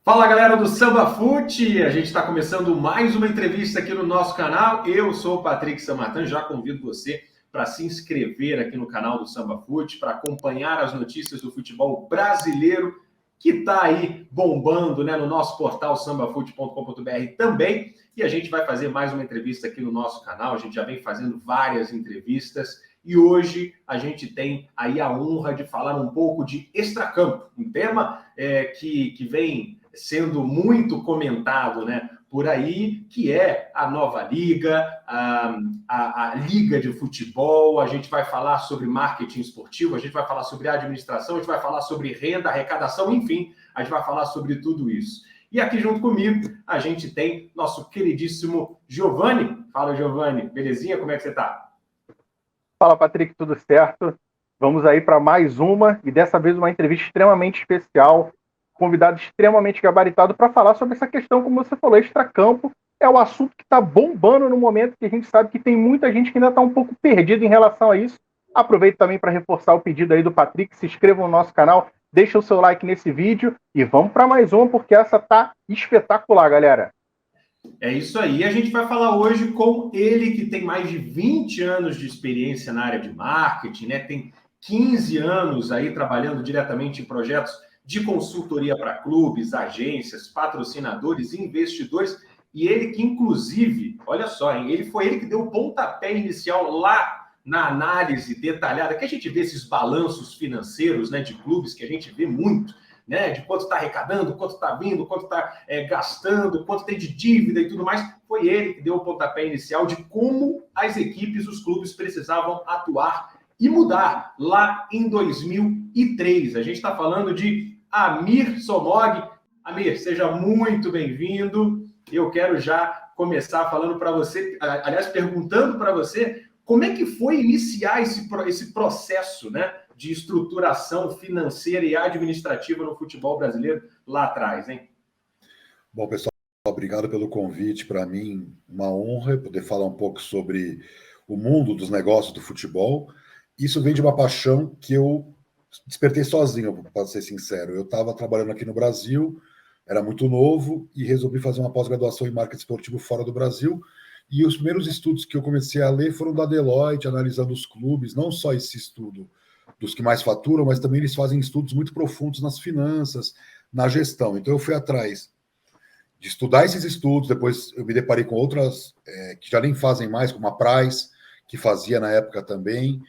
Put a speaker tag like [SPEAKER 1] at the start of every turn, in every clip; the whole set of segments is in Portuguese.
[SPEAKER 1] Fala galera do Samba Fute, a gente está começando mais uma entrevista aqui no nosso canal. Eu sou o Patrick Samartan, já convido você para se inscrever aqui no canal do Samba Fute, para acompanhar as notícias do futebol brasileiro que está aí bombando, né, no nosso portal sambafute.com.br também. E a gente vai fazer mais uma entrevista aqui no nosso canal, a gente já vem fazendo várias entrevistas. E hoje a gente tem aí a honra de falar um pouco de extracampo, um tema que vem sendo muito comentado, né, por aí, que é a nova liga, a liga de futebol. A gente vai falar sobre marketing esportivo, a gente vai falar sobre administração, a gente vai falar sobre renda, arrecadação, enfim, a gente vai falar sobre tudo isso. E aqui junto comigo a gente tem nosso queridíssimo Giovanni. Fala, Giovanni, belezinha? Como é que você está?
[SPEAKER 2] Fala, Patrick, tudo certo? Vamos aí para mais uma, e dessa vez uma entrevista extremamente especial, convidado extremamente gabaritado para falar sobre essa questão, como você falou, extracampo. É o assunto que está bombando no momento, que a gente sabe que tem muita gente que ainda está um pouco perdida em relação a isso. Aproveito também para reforçar o pedido aí do Patrick, se inscreva no nosso canal, deixa o seu like nesse vídeo e vamos para mais uma, porque essa tá espetacular, galera.
[SPEAKER 1] É isso aí. A gente vai falar hoje com ele, que tem mais de 20 anos de experiência na área de marketing, né? Tem 15 anos aí trabalhando diretamente em projetos de consultoria para clubes, agências, patrocinadores, investidores. E ele que, inclusive, olha só, hein, foi ele que deu o pontapé inicial lá na análise detalhada, que a gente vê esses balanços financeiros, né, de clubes, que a gente vê muito, né, de quanto está arrecadando, quanto está vindo, quanto está gastando, quanto tem de dívida e tudo mais. Foi ele que deu o pontapé inicial de como as equipes, os clubes precisavam atuar e mudar lá em 2003. A gente está falando de Amir Somogh. Amir, seja muito bem-vindo. Eu quero já começar falando para você, aliás, perguntando para você como é que foi iniciar esse processo, né, de estruturação financeira e administrativa no futebol brasileiro lá atrás, hein?
[SPEAKER 3] Bom, pessoal, obrigado pelo convite. Para mim, uma honra poder falar um pouco sobre o mundo dos negócios do futebol. Isso vem de uma paixão que eu despertei sozinho, para ser sincero. Eu estava trabalhando aqui no Brasil, era muito novo e resolvi fazer uma pós-graduação em marketing esportivo fora do Brasil. E os primeiros estudos que eu comecei a ler foram da Deloitte, analisando os clubes, não só esse estudo dos que mais faturam, mas também eles fazem estudos muito profundos nas finanças, na gestão. Então eu fui atrás de estudar esses estudos, depois eu me deparei com outras que já nem fazem mais, como a Price, que fazia na época também,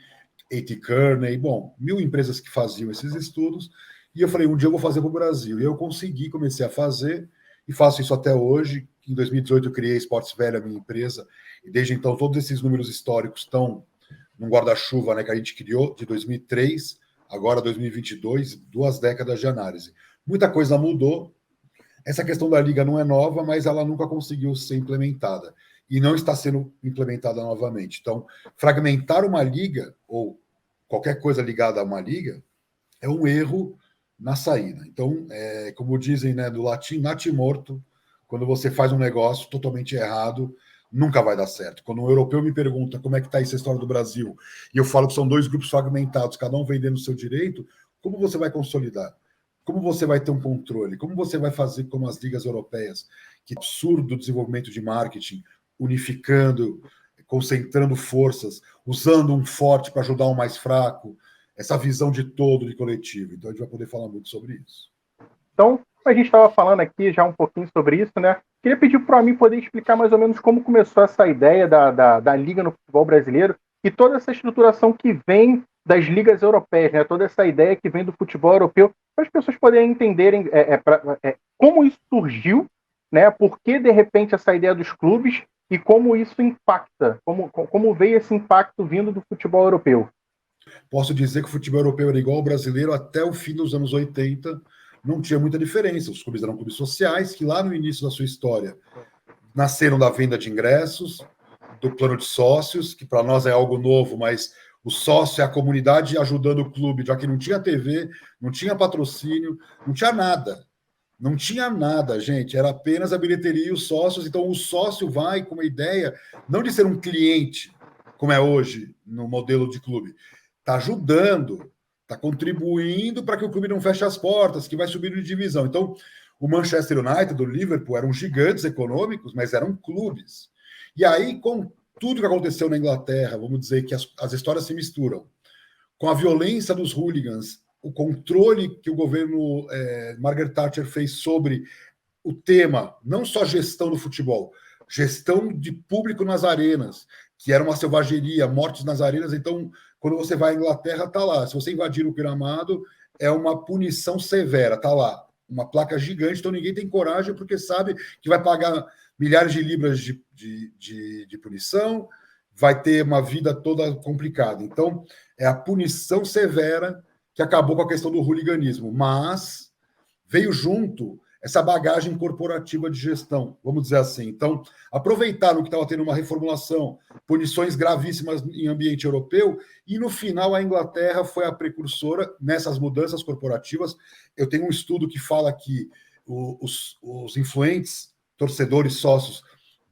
[SPEAKER 3] A.T. Kearney, bom, 1000 empresas que faziam esses estudos, e eu falei, um dia eu vou fazer para o Brasil. E eu consegui, comecei a fazer, e faço isso até hoje. Em 2018 eu criei Sports Velho, a minha empresa, e desde então todos esses números históricos estão num guarda-chuva, né, que a gente criou, de 2003, agora 2022, 2 décadas de análise. Muita coisa mudou. Essa questão da liga não é nova, mas ela nunca conseguiu ser implementada. E não está sendo implementada novamente. Então, fragmentar uma liga, ou qualquer coisa ligada a uma liga, é um erro na saída. Então, como dizem, né, do latim, natimorto, quando você faz um negócio totalmente errado, nunca vai dar certo. Quando um europeu me pergunta como é que está essa história do Brasil, e eu falo que são 2 grupos fragmentados, cada um vendendo o seu direito, como você vai consolidar? Como você vai ter um controle? Como você vai fazer como as ligas europeias? Que absurdo desenvolvimento de marketing, unificando, concentrando forças, usando um forte para ajudar um mais fraco, essa visão de todo, de coletivo. Então a gente vai poder falar muito sobre isso.
[SPEAKER 2] Então, a gente estava falando aqui já um pouquinho sobre isso, né? Queria pedir para mim poder explicar mais ou menos como começou essa ideia da liga no futebol brasileiro e toda essa estruturação que vem das ligas europeias, né? Toda essa ideia que vem do futebol europeu, para as pessoas poderem entenderem como isso surgiu, né? Por que, de repente, essa ideia dos clubes e como isso impacta, como veio esse impacto vindo do futebol europeu.
[SPEAKER 3] Posso dizer que o futebol europeu era igual ao brasileiro até o fim dos anos 80, não tinha muita diferença. Os clubes eram clubes sociais que lá no início da sua história nasceram da venda de ingressos, do plano de sócios, que para nós é algo novo, mas o sócio é a comunidade ajudando o clube, já que não tinha TV, não tinha patrocínio, não tinha nada. Não tinha nada, gente. Era apenas a bilheteria e os sócios. Então o sócio vai com uma ideia não de ser um cliente, como é hoje no modelo de clube, está ajudando, está contribuindo para que o clube não feche as portas, que vai subir de divisão. Então, o Manchester United, o Liverpool, eram gigantes econômicos, mas eram clubes. E aí, com tudo que aconteceu na Inglaterra, vamos dizer que as histórias se misturam, com a violência dos hooligans, o controle que o governo Margaret Thatcher fez sobre o tema, não só gestão do futebol, gestão de público nas arenas, que era uma selvageria, mortes nas arenas. Então, quando você vai à Inglaterra, está lá. Se você invadir o gramado, é uma punição severa, está lá. Uma placa gigante, então ninguém tem coragem, porque sabe que vai pagar milhares de libras de punição, vai ter uma vida toda complicada. Então, é a punição severa que acabou com a questão do hooliganismo. Mas veio junto essa bagagem corporativa de gestão, vamos dizer assim. Então, aproveitaram que estava tendo uma reformulação, punições gravíssimas em ambiente europeu, e no final a Inglaterra foi a precursora nessas mudanças corporativas. Eu tenho um estudo que fala que os influentes torcedores sócios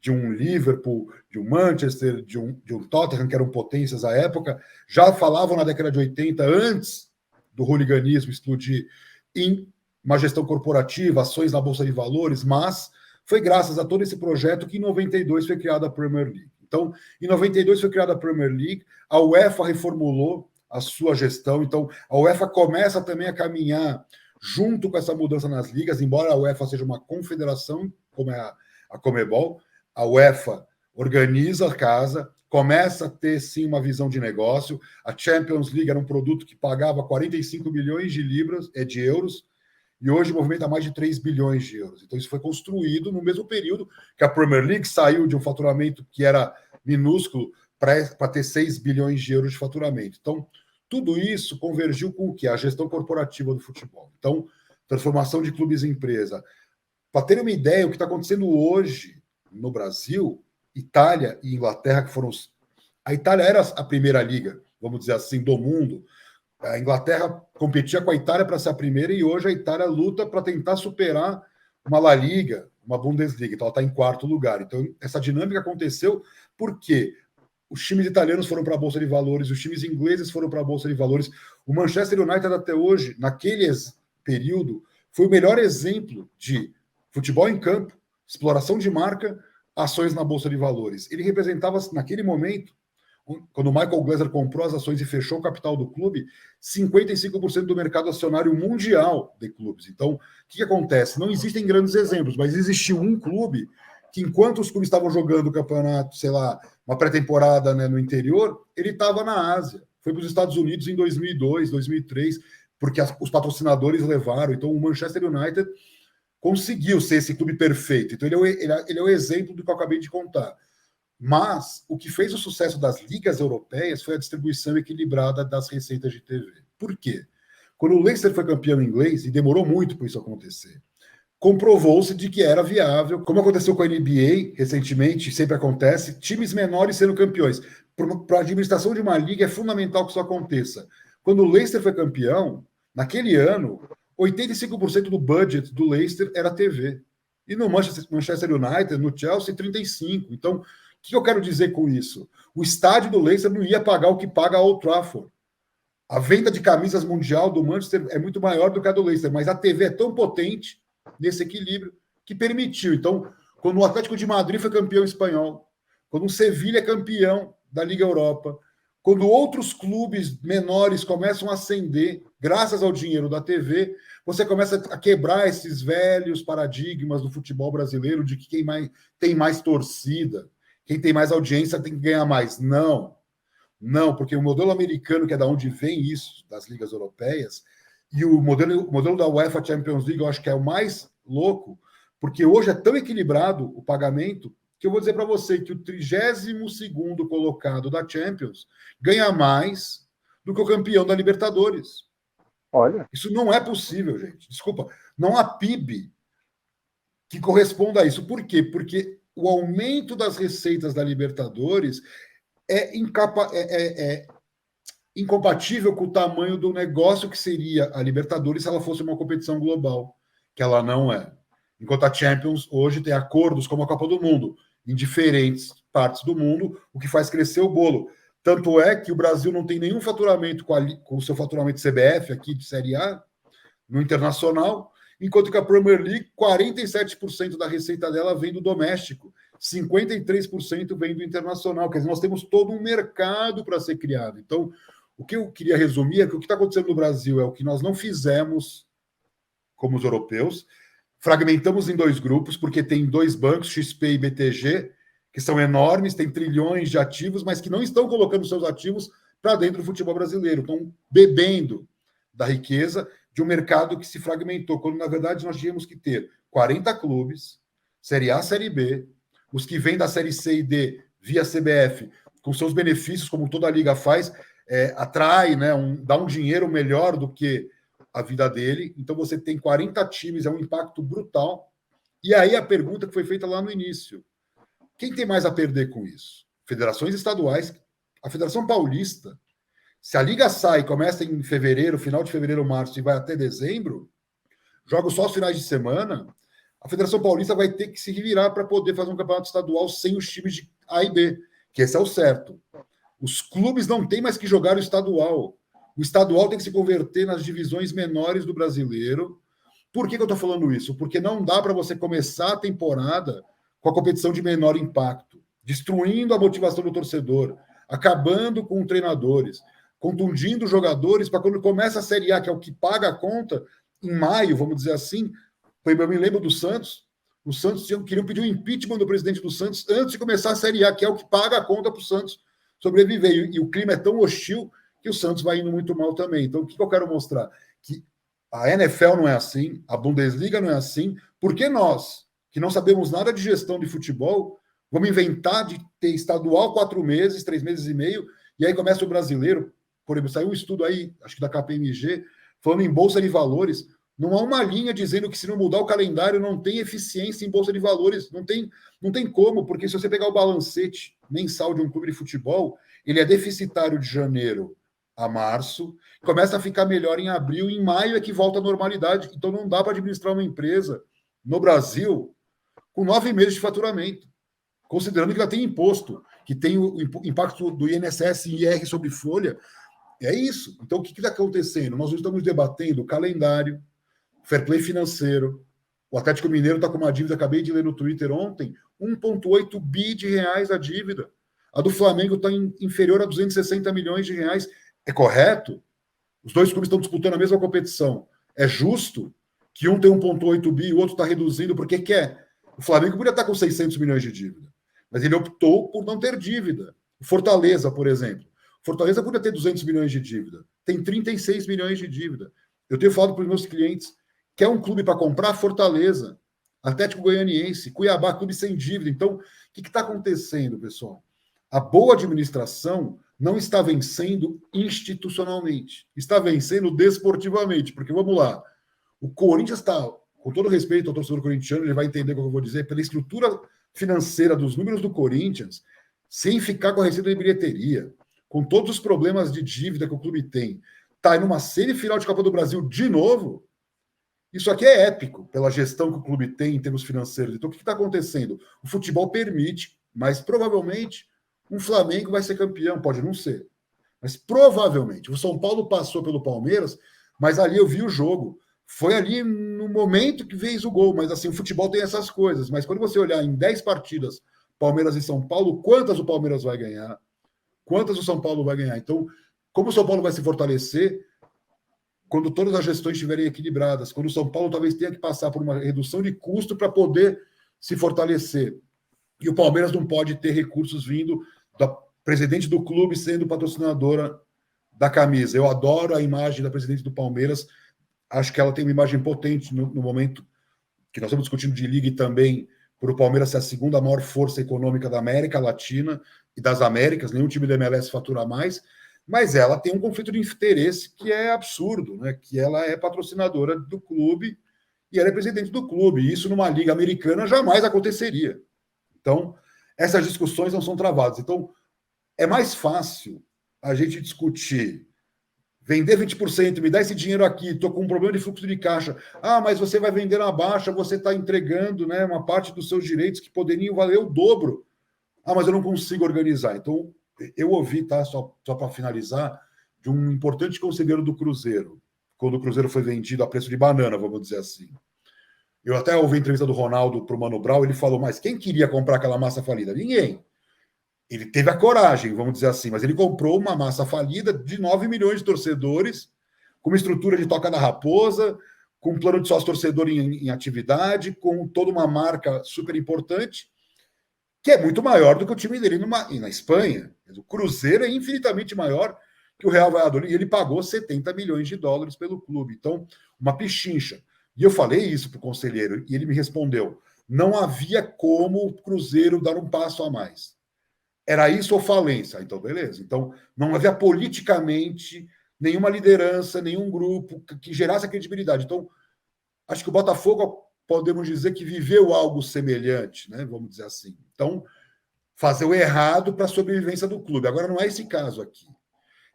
[SPEAKER 3] de um Liverpool, de um Manchester, de um Tottenham, que eram potências à época, já falavam na década de 80, antes do hooliganismo explodir, em uma gestão corporativa, ações na Bolsa de Valores, mas foi graças a todo esse projeto que em 92 foi criada a Premier League. Então, em 92 foi criada a Premier League, a UEFA reformulou a sua gestão, então a UEFA começa também a caminhar junto com essa mudança nas ligas, embora a UEFA seja uma confederação, como é a Conmebol, a UEFA organiza a casa, começa a ter, sim, uma visão de negócio. A Champions League era um produto que pagava 45 milhões de euros, e hoje movimenta mais de 3 bilhões de euros. Então, isso foi construído no mesmo período que a Premier League saiu de um faturamento que era minúsculo para ter 6 bilhões de euros de faturamento. Então, tudo isso convergiu com o quê? A gestão corporativa do futebol. Então, transformação de clubes em empresa. Para ter uma ideia, o que está acontecendo hoje no Brasil, Itália e Inglaterra, que foram a Itália era a primeira liga, vamos dizer assim, do mundo. A Inglaterra competia com a Itália para ser a primeira, e hoje a Itália luta para tentar superar uma La Liga, uma Bundesliga. Então ela está em quarto lugar. Então essa dinâmica aconteceu porque os times italianos foram para a Bolsa de Valores, os times ingleses foram para a Bolsa de Valores. O Manchester United até hoje, naquele período, foi o melhor exemplo de futebol em campo, exploração de marca, ações na Bolsa de Valores. Ele representava, naquele momento, quando o Michael Glaser comprou as ações e fechou o capital do clube, 55% do mercado acionário mundial de clubes. Então, o que acontece? Não existem grandes exemplos, mas existiu um clube que, enquanto os clubes estavam jogando o campeonato, sei lá, uma pré-temporada, né, no interior, ele estava na Ásia. Foi para os Estados Unidos em 2002, 2003, porque os patrocinadores levaram. Então, o Manchester United conseguiu ser esse clube perfeito. Então, ele é o exemplo do que eu acabei de contar. Mas o que fez o sucesso das ligas europeias foi a distribuição equilibrada das receitas de TV. Por quê? Quando o Leicester foi campeão inglês, e demorou muito para isso acontecer, comprovou-se de que era viável, como aconteceu com a NBA recentemente, sempre acontece, times menores sendo campeões. Para a administração de uma liga é fundamental que isso aconteça. Quando o Leicester foi campeão, naquele ano, 85% do budget do Leicester era TV. E no Manchester United, no Chelsea, 35%. Então, o que eu quero dizer com isso? O estádio do Leicester não ia pagar o que paga a Old Trafford. A venda de camisas mundial do Manchester é muito maior do que a do Leicester, mas a TV é tão potente nesse equilíbrio que permitiu. Então, quando o Atlético de Madrid foi campeão espanhol, quando o Sevilha é campeão da Liga Europa, quando outros clubes menores começam a ascender, graças ao dinheiro da TV, você começa a quebrar esses velhos paradigmas do futebol brasileiro de que quem tem mais torcida, quem tem mais audiência tem que ganhar mais. Não, porque o modelo americano, que é da onde vem isso, das ligas europeias, e o modelo da UEFA Champions League, eu acho que é o mais louco, porque hoje é tão equilibrado o pagamento, que eu vou dizer para você que o 32º colocado da Champions ganha mais do que o campeão da Libertadores.
[SPEAKER 2] Olha.
[SPEAKER 3] Isso não é possível, gente. Desculpa. Não há PIB que corresponda a isso. Por quê? Porque o aumento das receitas da Libertadores é incompatível com o tamanho do negócio que seria a Libertadores se ela fosse uma competição global, que ela não é. Enquanto a Champions hoje tem acordos como a Copa do Mundo, em diferentes partes do mundo, o que faz crescer o bolo. Tanto é que o Brasil não tem nenhum faturamento com o seu faturamento CBF aqui de Série A, no internacional, enquanto que a Premier League, 47% da receita dela vem do doméstico, 53% vem do internacional. Quer dizer, nós temos todo um mercado para ser criado. Então, o que eu queria resumir é que o que está acontecendo no Brasil é o que nós não fizemos como os europeus. Fragmentamos em 2 grupos, porque tem 2 bancos, XP e BTG, que são enormes, têm trilhões de ativos, mas que não estão colocando seus ativos para dentro do futebol brasileiro. Estão bebendo da riqueza de um mercado que se fragmentou, quando, na verdade, nós tínhamos que ter 40 clubes, Série A, Série B, os que vêm da Série C e D via CBF, com seus benefícios, como toda a liga faz, atrai, né, dá um dinheiro melhor do que a vida dele. Então você tem 40 times, é um impacto brutal. E aí a pergunta que foi feita lá no início: quem tem mais a perder com isso? Federações estaduais, a Federação Paulista, se a liga sai, começa em fevereiro, final de fevereiro, março, e vai até dezembro, joga só os finais de semana, a Federação Paulista vai ter que se virar para poder fazer um campeonato estadual sem os times de A e B, que esse é o certo. Os clubes não têm mais que jogar o estadual. O estadual tem que se converter nas divisões menores do brasileiro. Por que eu estou falando isso? Porque não dá para você começar a temporada com a competição de menor impacto, destruindo a motivação do torcedor, acabando com treinadores, contundindo jogadores para quando começa a Série A, que é o que paga a conta, em maio, vamos dizer assim. Eu me lembro do Santos. Os Santos queriam pedir o impeachment do presidente do Santos antes de começar a Série A, que é o que paga a conta para o Santos sobreviver. E o clima é tão hostil que o Santos vai indo muito mal também. Então, o que eu quero mostrar? Que a NFL não é assim, a Bundesliga não é assim. Por que nós, que não sabemos nada de gestão de futebol, vamos inventar de ter estadual 4 meses, 3 meses e meio, e aí começa o brasileiro? Por exemplo, saiu um estudo aí, acho que da KPMG, falando em Bolsa de Valores. Não há uma linha dizendo que se não mudar o calendário não tem eficiência em Bolsa de Valores. Não tem como, porque se você pegar o balancete mensal de um clube de futebol, ele é deficitário de janeiro a março, começa a ficar melhor em abril, em maio é que volta à normalidade. Então não dá para administrar uma empresa no Brasil com 9 meses de faturamento, considerando que ela tem imposto, que tem o impacto do INSS e IR sobre folha. É isso. Então o que está acontecendo? Nós estamos debatendo o calendário, fair play financeiro. O Atlético Mineiro está com uma dívida, acabei de ler no Twitter ontem, 1,8 bi de reais a dívida. A do Flamengo está inferior a 260 milhões de reais. É correto? Os 2 clubes estão disputando a mesma competição. É justo que um tem 1,8 bi e o outro está reduzindo porque quer? O Flamengo podia estar com 600 milhões de dívida, mas ele optou por não ter dívida. O Fortaleza, por exemplo. Fortaleza podia ter 200 milhões de dívida. Tem 36 milhões de dívida. Eu tenho falado para os meus clientes: quer um clube para comprar? Fortaleza, Atlético Goianiense, Cuiabá, clube sem dívida. Então, o que está acontecendo, pessoal? A boa administração não está vencendo institucionalmente, está vencendo desportivamente, porque, vamos lá, o Corinthians está, com todo respeito ao torcedor corintiano, ele vai entender o que eu vou dizer, pela estrutura financeira dos números do Corinthians, sem ficar com a receita de bilheteria, com todos os problemas de dívida que o clube tem, está em uma semifinal de Copa do Brasil de novo. Isso aqui é épico, pela gestão que o clube tem em termos financeiros. Então, o que está acontecendo? O futebol permite, mas provavelmente um Flamengo vai ser campeão, pode não ser. Mas provavelmente. O São Paulo passou pelo Palmeiras, mas ali eu vi o jogo. Foi ali no momento que fez o gol. Mas assim, o futebol tem essas coisas. Mas quando você olhar em 10 partidas, Palmeiras e São Paulo, quantas o Palmeiras vai ganhar? Quantas o São Paulo vai ganhar? Então, como o São Paulo vai se fortalecer quando todas as gestões estiverem equilibradas, quando o São Paulo talvez tenha que passar por uma redução de custo para poder se fortalecer. E o Palmeiras não pode ter recursos vindo da presidente do clube sendo patrocinadora da camisa. Eu adoro a imagem da presidente do Palmeiras, acho que ela tem uma imagem potente no momento que nós estamos discutindo de liga e também por o Palmeiras ser a segunda maior força econômica da América Latina e das Américas, nenhum time da MLS fatura mais, mas ela tem um conflito de interesse que é absurdo, né? Que ela é patrocinadora do clube e ela é presidente do clube. E isso numa liga americana jamais aconteceria. Então, essas discussões não são travadas. Então, é mais fácil a gente discutir, vender 20%, me dá esse dinheiro aqui, estou com um problema de fluxo de caixa. Ah, mas você vai vender na baixa, você está entregando, né, uma parte dos seus direitos que poderiam valer o dobro. Ah, mas eu não consigo organizar. Então, eu ouvi, tá, só para finalizar, de um importante conselheiro do Cruzeiro, quando o Cruzeiro foi vendido a preço de banana, vamos dizer assim. Eu até ouvi a entrevista do Ronaldo para o Mano Brown, ele falou, mas quem queria comprar aquela massa falida? Ninguém. Ele teve a coragem, vamos dizer assim, mas ele comprou uma massa falida de 9 milhões de torcedores, com uma estrutura de Toca da Raposa, com um plano de sócio-torcedor em atividade, com toda uma marca super importante, que é muito maior do que o time dele na Espanha. O Cruzeiro é infinitamente maior que o Real Valladolid, e ele pagou 70 milhões de dólares pelo clube. Então, uma pichincha. E eu falei isso para o conselheiro, e ele me respondeu, não havia como o Cruzeiro dar um passo a mais. Era isso ou falência? Então, beleza. Então, não havia politicamente nenhuma liderança, nenhum grupo que gerasse a credibilidade. Então, acho que o Botafogo, podemos dizer que viveu algo semelhante, né? Vamos dizer assim. Então, fazer o errado para a sobrevivência do clube. Agora, não é esse caso aqui.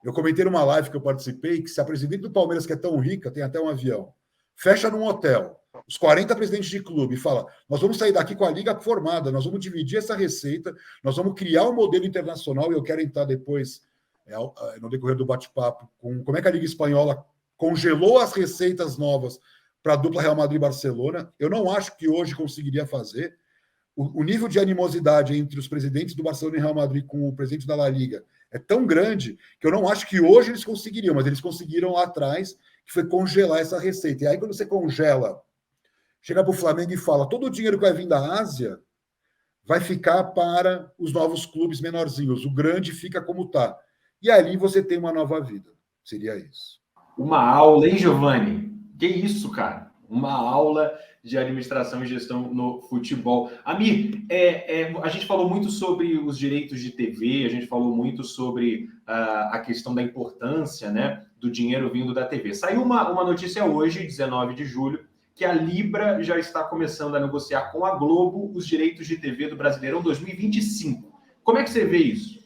[SPEAKER 3] Eu comentei numa live que eu participei que se a presidente do Palmeiras, que é tão rica, tem até um avião, fecha num hotel, os 40 presidentes de clube, e fala, nós vamos sair daqui com a liga formada, nós vamos dividir essa receita, nós vamos criar um modelo internacional, e eu quero entrar depois, no decorrer do bate-papo, com como é que a Liga Espanhola congelou as receitas novas para a dupla Real Madrid e Barcelona. Eu não acho que hoje conseguiria fazer. O nível de animosidade entre os presidentes do Barcelona e Real Madrid com o presidente da La Liga é tão grande que eu não acho que hoje eles conseguiriam, mas eles conseguiram lá atrás, que foi congelar essa receita. E aí, quando você congela, chega para o Flamengo e fala, todo o dinheiro que vai vir da Ásia vai ficar para os novos clubes menorzinhos, o grande fica como está. E ali você tem uma nova vida. Seria isso.
[SPEAKER 1] Uma aula, hein, Giovanni? Que isso, cara? Uma aula de administração e gestão no futebol. Amir, a gente falou muito sobre os direitos de TV, a gente falou muito sobre a questão da importância, né, do dinheiro vindo da TV. Saiu uma notícia hoje, 19 de julho, que a Libra já está começando a negociar com a Globo os direitos de TV do Brasileirão 2025. Como é que você vê isso?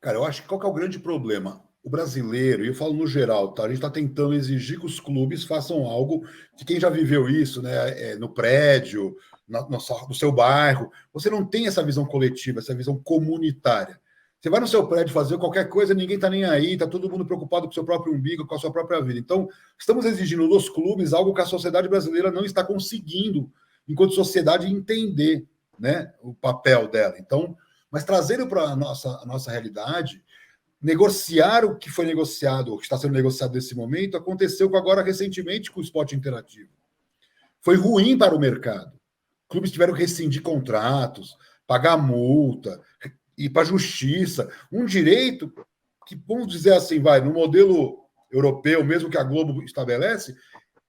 [SPEAKER 3] Cara, eu acho que qual que é o grande problema? O brasileiro, e eu falo no geral, tá? A gente está tentando exigir que os clubes façam algo que quem já viveu isso, né? No prédio, no seu bairro, você não tem essa visão coletiva, essa visão comunitária. Você vai no seu prédio fazer qualquer coisa, ninguém está nem aí, está todo mundo preocupado com o seu próprio umbigo, com a sua própria vida. Então, estamos exigindo dos clubes algo que a sociedade brasileira não está conseguindo, enquanto sociedade, entender, né, o papel dela. Então, mas trazendo para a nossa realidade, negociar o que foi negociado, o que está sendo negociado nesse momento, aconteceu agora recentemente com o esporte interativo. Foi ruim para o mercado. Clubes tiveram que rescindir contratos, pagar multa, ir para a justiça. Um direito que, vamos dizer assim, no modelo europeu, mesmo que a Globo estabelece,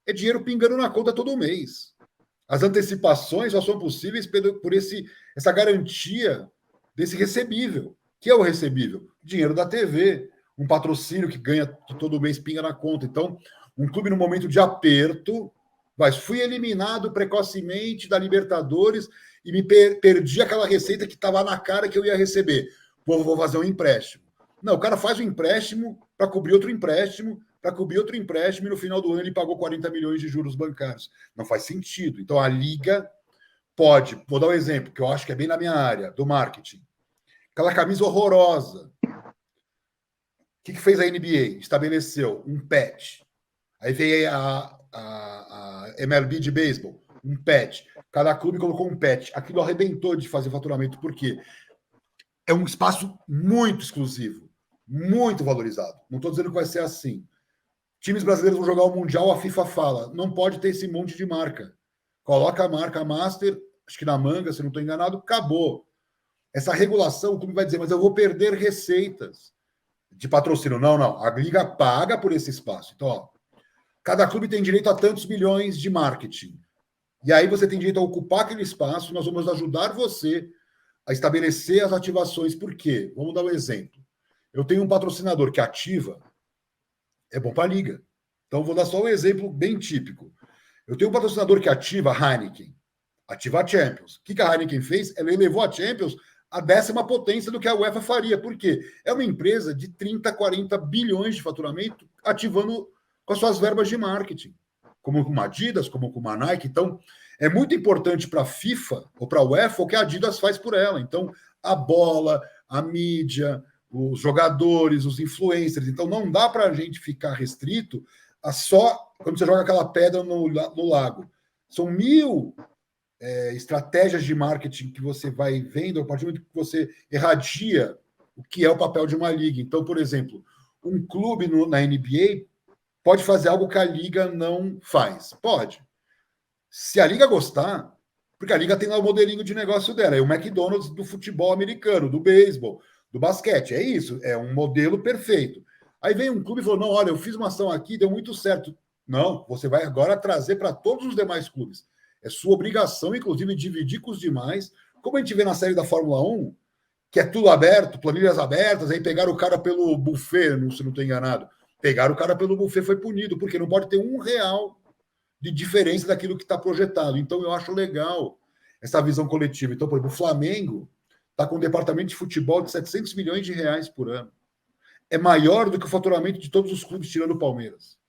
[SPEAKER 3] é dinheiro pingando na conta todo mês. As antecipações só são possíveis por essa garantia desse recebível. Que é o recebível? Dinheiro da TV, um patrocínio que ganha, que todo mês pinga na conta. Então, um clube no momento de aperto, fui eliminado precocemente da Libertadores e me perdi aquela receita que estava na cara que eu ia receber. Vou fazer um empréstimo. Não, o cara faz um empréstimo para cobrir outro empréstimo, e no final do ano ele pagou 40 milhões de juros bancários. Não faz sentido. Então, a Liga pode, vou dar um exemplo, que eu acho que é bem na minha área, do marketing. Aquela camisa horrorosa. O que fez a NBA? Estabeleceu um patch. Aí veio a MLB de beisebol, um patch. Cada clube colocou um patch. Aquilo arrebentou de fazer faturamento, porque é um espaço muito exclusivo, muito valorizado. Não estou dizendo que vai ser assim. Times brasileiros vão jogar o Mundial, a FIFA fala, não pode ter esse monte de marca. Coloca a marca Master, acho que na manga, se não estou enganado, acabou. Essa regulação, o clube vai dizer, mas eu vou perder receitas de patrocínio. Não. A Liga paga por esse espaço. Então, cada clube tem direito a tantos milhões de marketing. E aí você tem direito a ocupar aquele espaço. Nós vamos ajudar você a estabelecer as ativações. Por quê? Vamos dar um exemplo. Eu tenho um patrocinador que ativa, é bom para a Liga. Então, vou dar só um exemplo bem típico. Eu tenho um patrocinador que ativa a Heineken, ativa a Champions. O que a Heineken fez? Ela elevou a Champions a 10ª potência do que a UEFA faria. Por quê? É uma empresa de 30, 40 bilhões de faturamento ativando com as suas verbas de marketing, como com uma Adidas, como com uma Nike. Então, é muito importante para a FIFA ou para a UEFA o que a Adidas faz por ela. Então, a bola, a mídia, os jogadores, os influencers. Então, não dá para a gente ficar restrito a só quando você joga aquela pedra no lago. São 1000 estratégias de marketing que você vai vendo a partir do momento que você irradia o que é o papel de uma liga. Então, por exemplo, um clube na NBA pode fazer algo que a liga não faz. Pode. Se a liga gostar, porque a liga tem lá o modelinho de negócio dela, é o McDonald's do futebol americano, do beisebol, do basquete. É isso, é um modelo perfeito. Aí vem um clube e falou: não, olha, eu fiz uma ação aqui, deu muito certo. Não, você vai agora trazer para todos os demais clubes. É sua obrigação, inclusive, dividir com os demais, como a gente vê na série da Fórmula 1, que é tudo aberto, planilhas abertas, aí pegaram o cara pelo buffet, se não estou enganado. Pegaram o cara pelo buffet, foi punido, porque não pode ter R$1 de diferença daquilo que está projetado. Então, eu acho legal essa visão coletiva. Então, por exemplo, o Flamengo está com um departamento de futebol de R$700 milhões por ano. É maior do que o faturamento de todos os clubes, tirando o Palmeiras.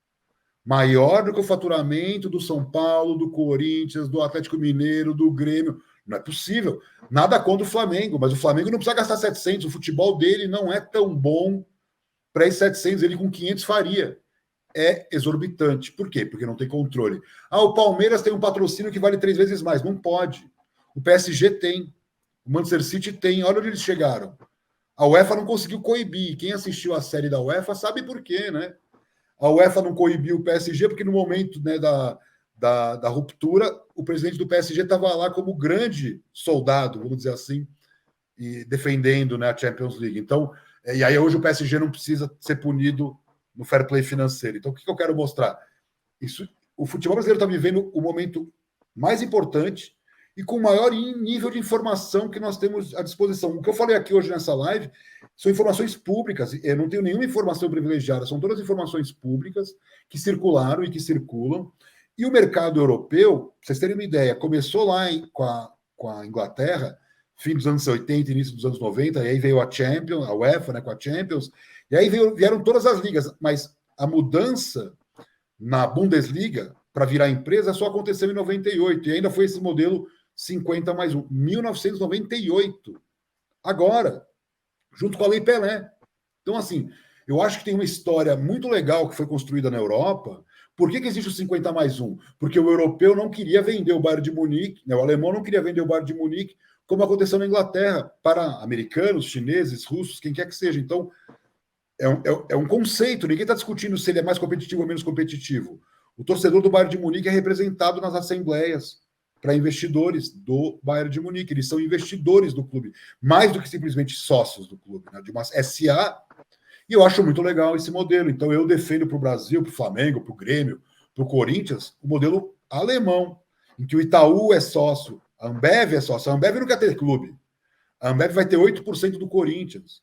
[SPEAKER 3] Maior do que o faturamento do São Paulo, do Corinthians, do Atlético Mineiro, do Grêmio. Não é possível. Nada contra o Flamengo, mas o Flamengo não precisa gastar 700. O futebol dele não é tão bom para esses 700. Ele com 500 faria. É exorbitante. Por quê? Porque não tem controle. O Palmeiras tem um patrocínio que vale 3 vezes mais. Não pode. O PSG tem. O Manchester City tem. Olha onde eles chegaram. A UEFA não conseguiu coibir. Quem assistiu a série da UEFA sabe por quê, né? A UEFA não coibiu o PSG porque no momento, né, da ruptura, o presidente do PSG estava lá como grande soldado, vamos dizer assim, e defendendo, né, a Champions League. Então, e aí hoje o PSG não precisa ser punido no fair play financeiro. Então, o que eu quero mostrar? O futebol brasileiro está vivendo o momento mais importante e com o maior nível de informação que nós temos à disposição. O que eu falei aqui hoje nessa live são informações públicas. Eu não tenho nenhuma informação privilegiada, são todas informações públicas que circularam e que circulam. E o mercado europeu, para vocês terem uma ideia, começou lá com a Inglaterra, fim dos anos 80, início dos anos 90, e aí veio a Champions, a UEFA, né, com a Champions, e aí vieram todas as ligas, mas a mudança na Bundesliga para virar empresa só aconteceu em 98, e ainda foi esse modelo 50+1, 1998, agora, junto com a Lei Pelé. Então, assim, eu acho que tem uma história muito legal que foi construída na Europa. Por que existe o 50+1? Porque o europeu não queria vender o Bayern de Munique, né? O alemão não queria vender o Bayern de Munique, como aconteceu na Inglaterra, para americanos, chineses, russos, quem quer que seja. Então, é um conceito, ninguém está discutindo se ele é mais competitivo ou menos competitivo. O torcedor do Bayern de Munique é representado nas assembleias para investidores do Bayern de Munique. Eles são investidores do clube, mais do que simplesmente sócios do clube, né? De uma SA. E eu acho muito legal esse modelo. Então, eu defendo para o Brasil, para o Flamengo, para o Grêmio, para o Corinthians, o modelo alemão, em que o Itaú é sócio, a Ambev é sócio. A Ambev não quer ter clube. A Ambev vai ter 8% do Corinthians.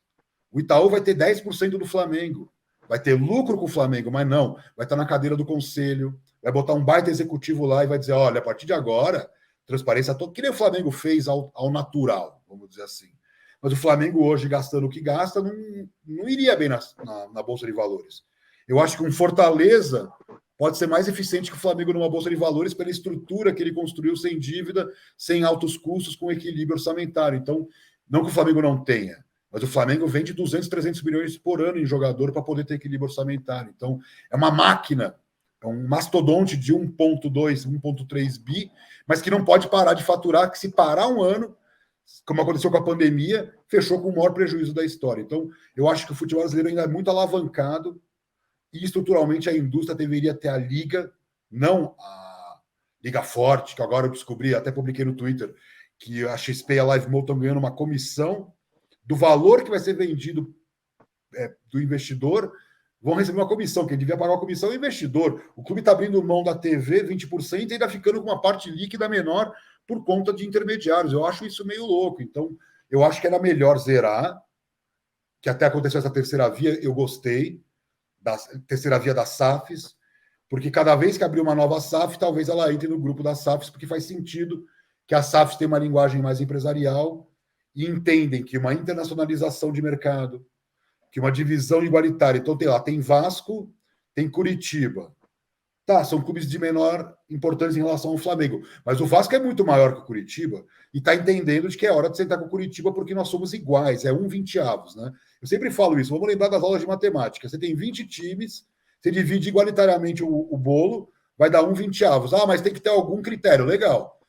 [SPEAKER 3] O Itaú vai ter 10% do Flamengo. Vai ter lucro com o Flamengo, mas não. Vai estar na cadeira do conselho, vai botar um baita executivo lá e vai dizer: olha, a partir de agora, transparência toda, que nem o Flamengo fez ao natural, vamos dizer assim. Mas o Flamengo hoje, gastando o que gasta, não iria bem na Bolsa de Valores. Eu acho que um Fortaleza pode ser mais eficiente que o Flamengo numa Bolsa de Valores pela estrutura que ele construiu sem dívida, sem altos custos, com equilíbrio orçamentário. Então, não que o Flamengo não tenha, mas o Flamengo vende 200, 300 milhões por ano em jogador para poder ter equilíbrio orçamentário. Então, é uma máquina, é um mastodonte de 1,2, 1,3 bi, mas que não pode parar de faturar, que se parar um ano, como aconteceu com a pandemia, fechou com o maior prejuízo da história. Então, eu acho que o futebol brasileiro ainda é muito alavancado e estruturalmente a indústria deveria ter a liga, não a liga forte, que agora eu descobri, até publiquei no Twitter, que a XP e a Live Mo estão ganhando uma comissão do valor que vai ser vendido do investidor, vão receber uma comissão. Quem devia pagar uma comissão é o investidor. O clube está abrindo mão da TV 20% e ainda ficando com uma parte líquida menor por conta de intermediários. Eu acho isso meio louco. Então, eu acho que era melhor zerar, que até aconteceu essa terceira via, eu gostei, da terceira via das SAFs, porque cada vez que abrir uma nova SAF, talvez ela entre no grupo das SAFs, porque faz sentido que as SAFs têm uma linguagem mais empresarial e entendem que uma internacionalização de mercado, que uma divisão igualitária. Então, tem Vasco, tem Curitiba. Tá, são clubes de menor importância em relação ao Flamengo. Mas o Vasco é muito maior que o Curitiba e está entendendo de que é hora de sentar com o Curitiba porque nós somos iguais, é 1/20, né? Eu sempre falo isso, vamos lembrar das aulas de matemática. Você tem 20 times, você divide igualitariamente o bolo, vai dar 1/20. Mas tem que ter algum critério. Legal.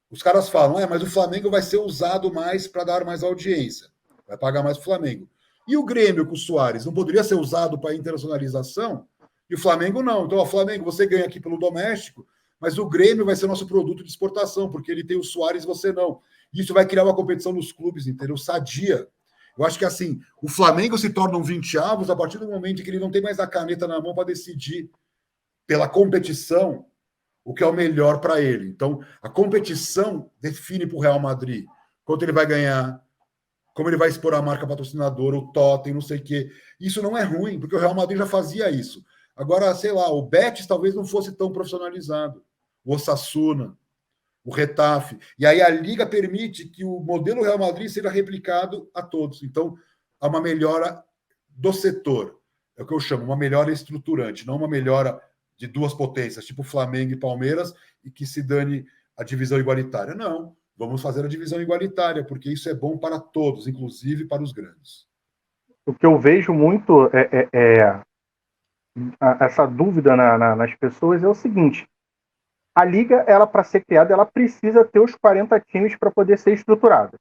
[SPEAKER 3] Os caras falam, mas o Flamengo vai ser usado mais para dar mais audiência. Vai pagar mais para o Flamengo. E o Grêmio com o Suárez não poderia ser usado para internacionalização? E o Flamengo não. Então, o Flamengo, você ganha aqui pelo doméstico, mas o Grêmio vai ser nosso produto de exportação, porque ele tem o Suárez e você não. Isso vai criar uma competição nos clubes, entendeu? Sadia. Eu acho que assim, o Flamengo se torna um 20avos a partir do momento em que ele não tem mais a caneta na mão para decidir pela competição o que é o melhor para ele. Então, a competição define para o Real Madrid quanto ele vai ganhar, como ele vai expor a marca patrocinadora, o totem, não sei o quê. Isso não é ruim, porque o Real Madrid já fazia isso. Agora, sei lá, o Betis talvez não fosse tão profissionalizado. O Osasuna, o Retafe. E aí a Liga permite que o modelo Real Madrid seja replicado a todos. Então, há uma melhora do setor. É o que eu chamo, uma melhora estruturante, não uma melhora de duas potências, tipo Flamengo e Palmeiras, e que se dane a divisão igualitária. Não, vamos fazer a divisão igualitária, porque isso é bom para todos, inclusive para os grandes.
[SPEAKER 2] O que eu vejo muito essa dúvida nas pessoas é o seguinte: a liga, ela para ser criada, ela precisa ter os 40 times para poder ser estruturada.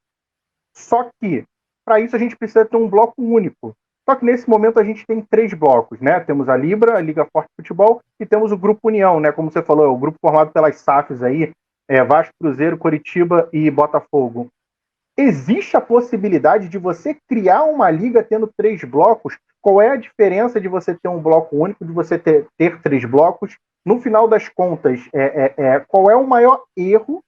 [SPEAKER 2] Só que, para isso, a gente precisa ter um bloco único. Só que nesse momento a gente tem 3 blocos, né? Temos a Libra, a Liga Forte Futebol, e temos o Grupo União, né? Como você falou, o grupo formado pelas SAFs aí, Vasco, Cruzeiro, Coritiba e Botafogo. Existe a possibilidade de você criar uma liga tendo 3 blocos? Qual é a diferença de você ter um bloco único, de você ter 3 blocos? No final das contas, qual é o maior erro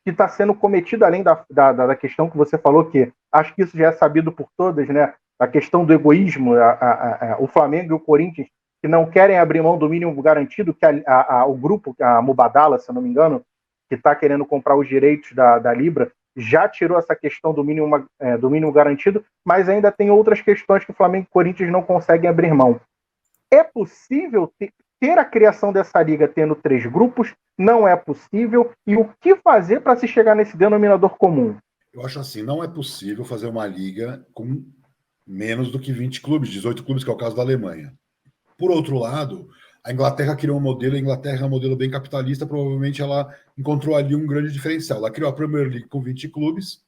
[SPEAKER 2] que está sendo cometido, além da questão que você falou, que acho que isso já é sabido por todas, né? A questão do egoísmo, o Flamengo e o Corinthians, que não querem abrir mão do mínimo garantido, que o grupo, a Mubadala, se eu não me engano, que está querendo comprar os direitos da Libra, já tirou essa questão do mínimo garantido, mas ainda tem outras questões que o Flamengo e o Corinthians não conseguem abrir mão. É possível ter a criação dessa liga tendo 3 grupos? Não é possível. E o que fazer para se chegar nesse denominador comum?
[SPEAKER 3] Eu acho assim, não é possível fazer uma liga com menos do que 20 clubes, 18 clubes, que é o caso da Alemanha. Por outro lado, a Inglaterra criou um modelo, a Inglaterra é um modelo bem capitalista, provavelmente ela encontrou ali um grande diferencial. Ela criou a Premier League com 20 clubes,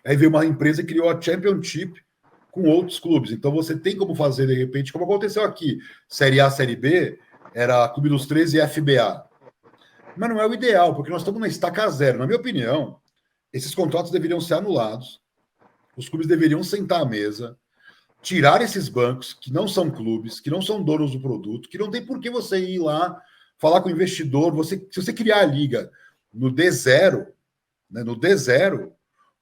[SPEAKER 3] aí veio uma empresa e criou a Championship com outros clubes. Então você tem como fazer, de repente, como aconteceu aqui, Série A, Série B, era Clube dos 13 e FBA. Mas não é o ideal, porque nós estamos na estaca zero. Na minha opinião, esses contratos deveriam ser anulados, os clubes deveriam sentar à mesa, tirar esses bancos que não são clubes, que não são donos do produto, que não tem por que você ir lá falar com o investidor. Se você criar a liga no D0, né, no D0,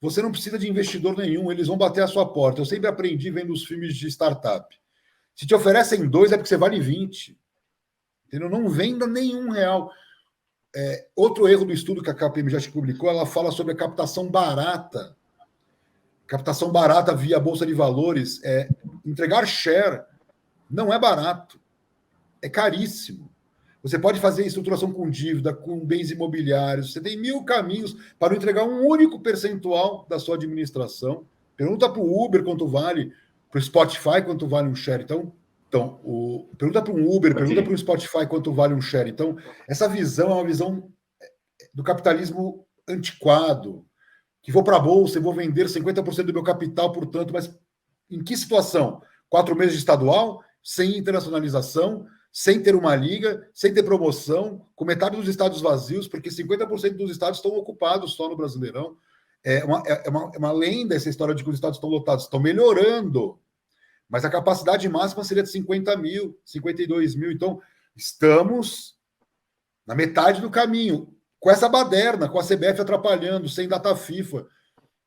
[SPEAKER 3] você não precisa de investidor nenhum, eles vão bater a sua porta. Eu sempre aprendi vendo os filmes de startup. Se te oferecem 2, é porque você vale 20. Entendeu? Não venda nenhum real. Outro erro do estudo que a KPMG já publicou, ela fala sobre a captação barata. Captação barata via Bolsa de Valores. Entregar share não é barato. É caríssimo. Você pode fazer estruturação com dívida, com bens imobiliários. Você tem 1000 caminhos para entregar um único percentual da sua administração. Pergunta para o Uber quanto vale, para o Spotify quanto vale um share. Pergunta para um Uber, pergunta para o Spotify quanto vale um share. Então, essa visão é uma visão do capitalismo antiquado, que vou para a bolsa e vou vender 50% do meu capital, portanto, mas em que situação? 4 meses de estadual, sem internacionalização, sem ter uma liga, sem ter promoção, com metade dos estádios vazios, porque 50% dos estádios estão ocupados só no Brasileirão. É uma lenda essa história de que os estádios estão lotados, estão melhorando. Mas a capacidade máxima seria de 50 mil, 52 mil. Então, estamos na metade do caminho. Com essa baderna, com a CBF atrapalhando, sem data FIFA,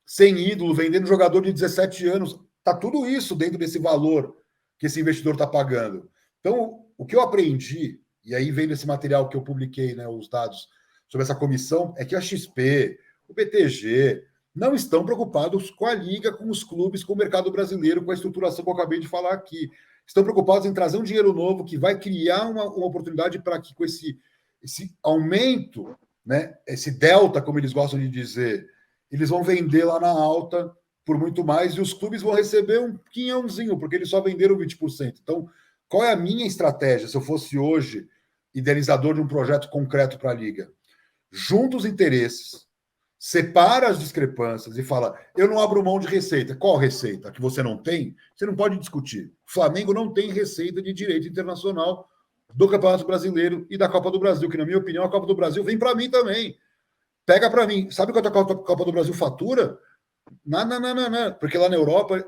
[SPEAKER 3] sem ídolo, vendendo jogador de 17 anos. Está tudo isso dentro desse valor que esse investidor está pagando. Então, o que eu aprendi, e aí vem desse material que eu publiquei, né, os dados sobre essa comissão, é que a XP, o BTG, não estão preocupados com a liga, com os clubes, com o mercado brasileiro, com a estruturação que eu acabei de falar aqui. Estão preocupados em trazer um dinheiro novo que vai criar uma oportunidade para que, com esse aumento, né, esse delta, como eles gostam de dizer, eles vão vender lá na alta por muito mais e os clubes vão receber um quinhãozinho, porque eles só venderam 20%. Então, qual é a minha estratégia se eu fosse hoje idealizador de um projeto concreto para a Liga. Junta os interesses, separa as discrepâncias e fala: eu não abro mão de receita. Qual receita? A que você não tem? Você não pode discutir. O Flamengo não tem receita de direito internacional do Campeonato Brasileiro e da Copa do Brasil, que, na minha opinião, a Copa do Brasil vem para mim também. Pega para mim. Sabe quanto a Copa do Brasil fatura? Não. Porque lá na Europa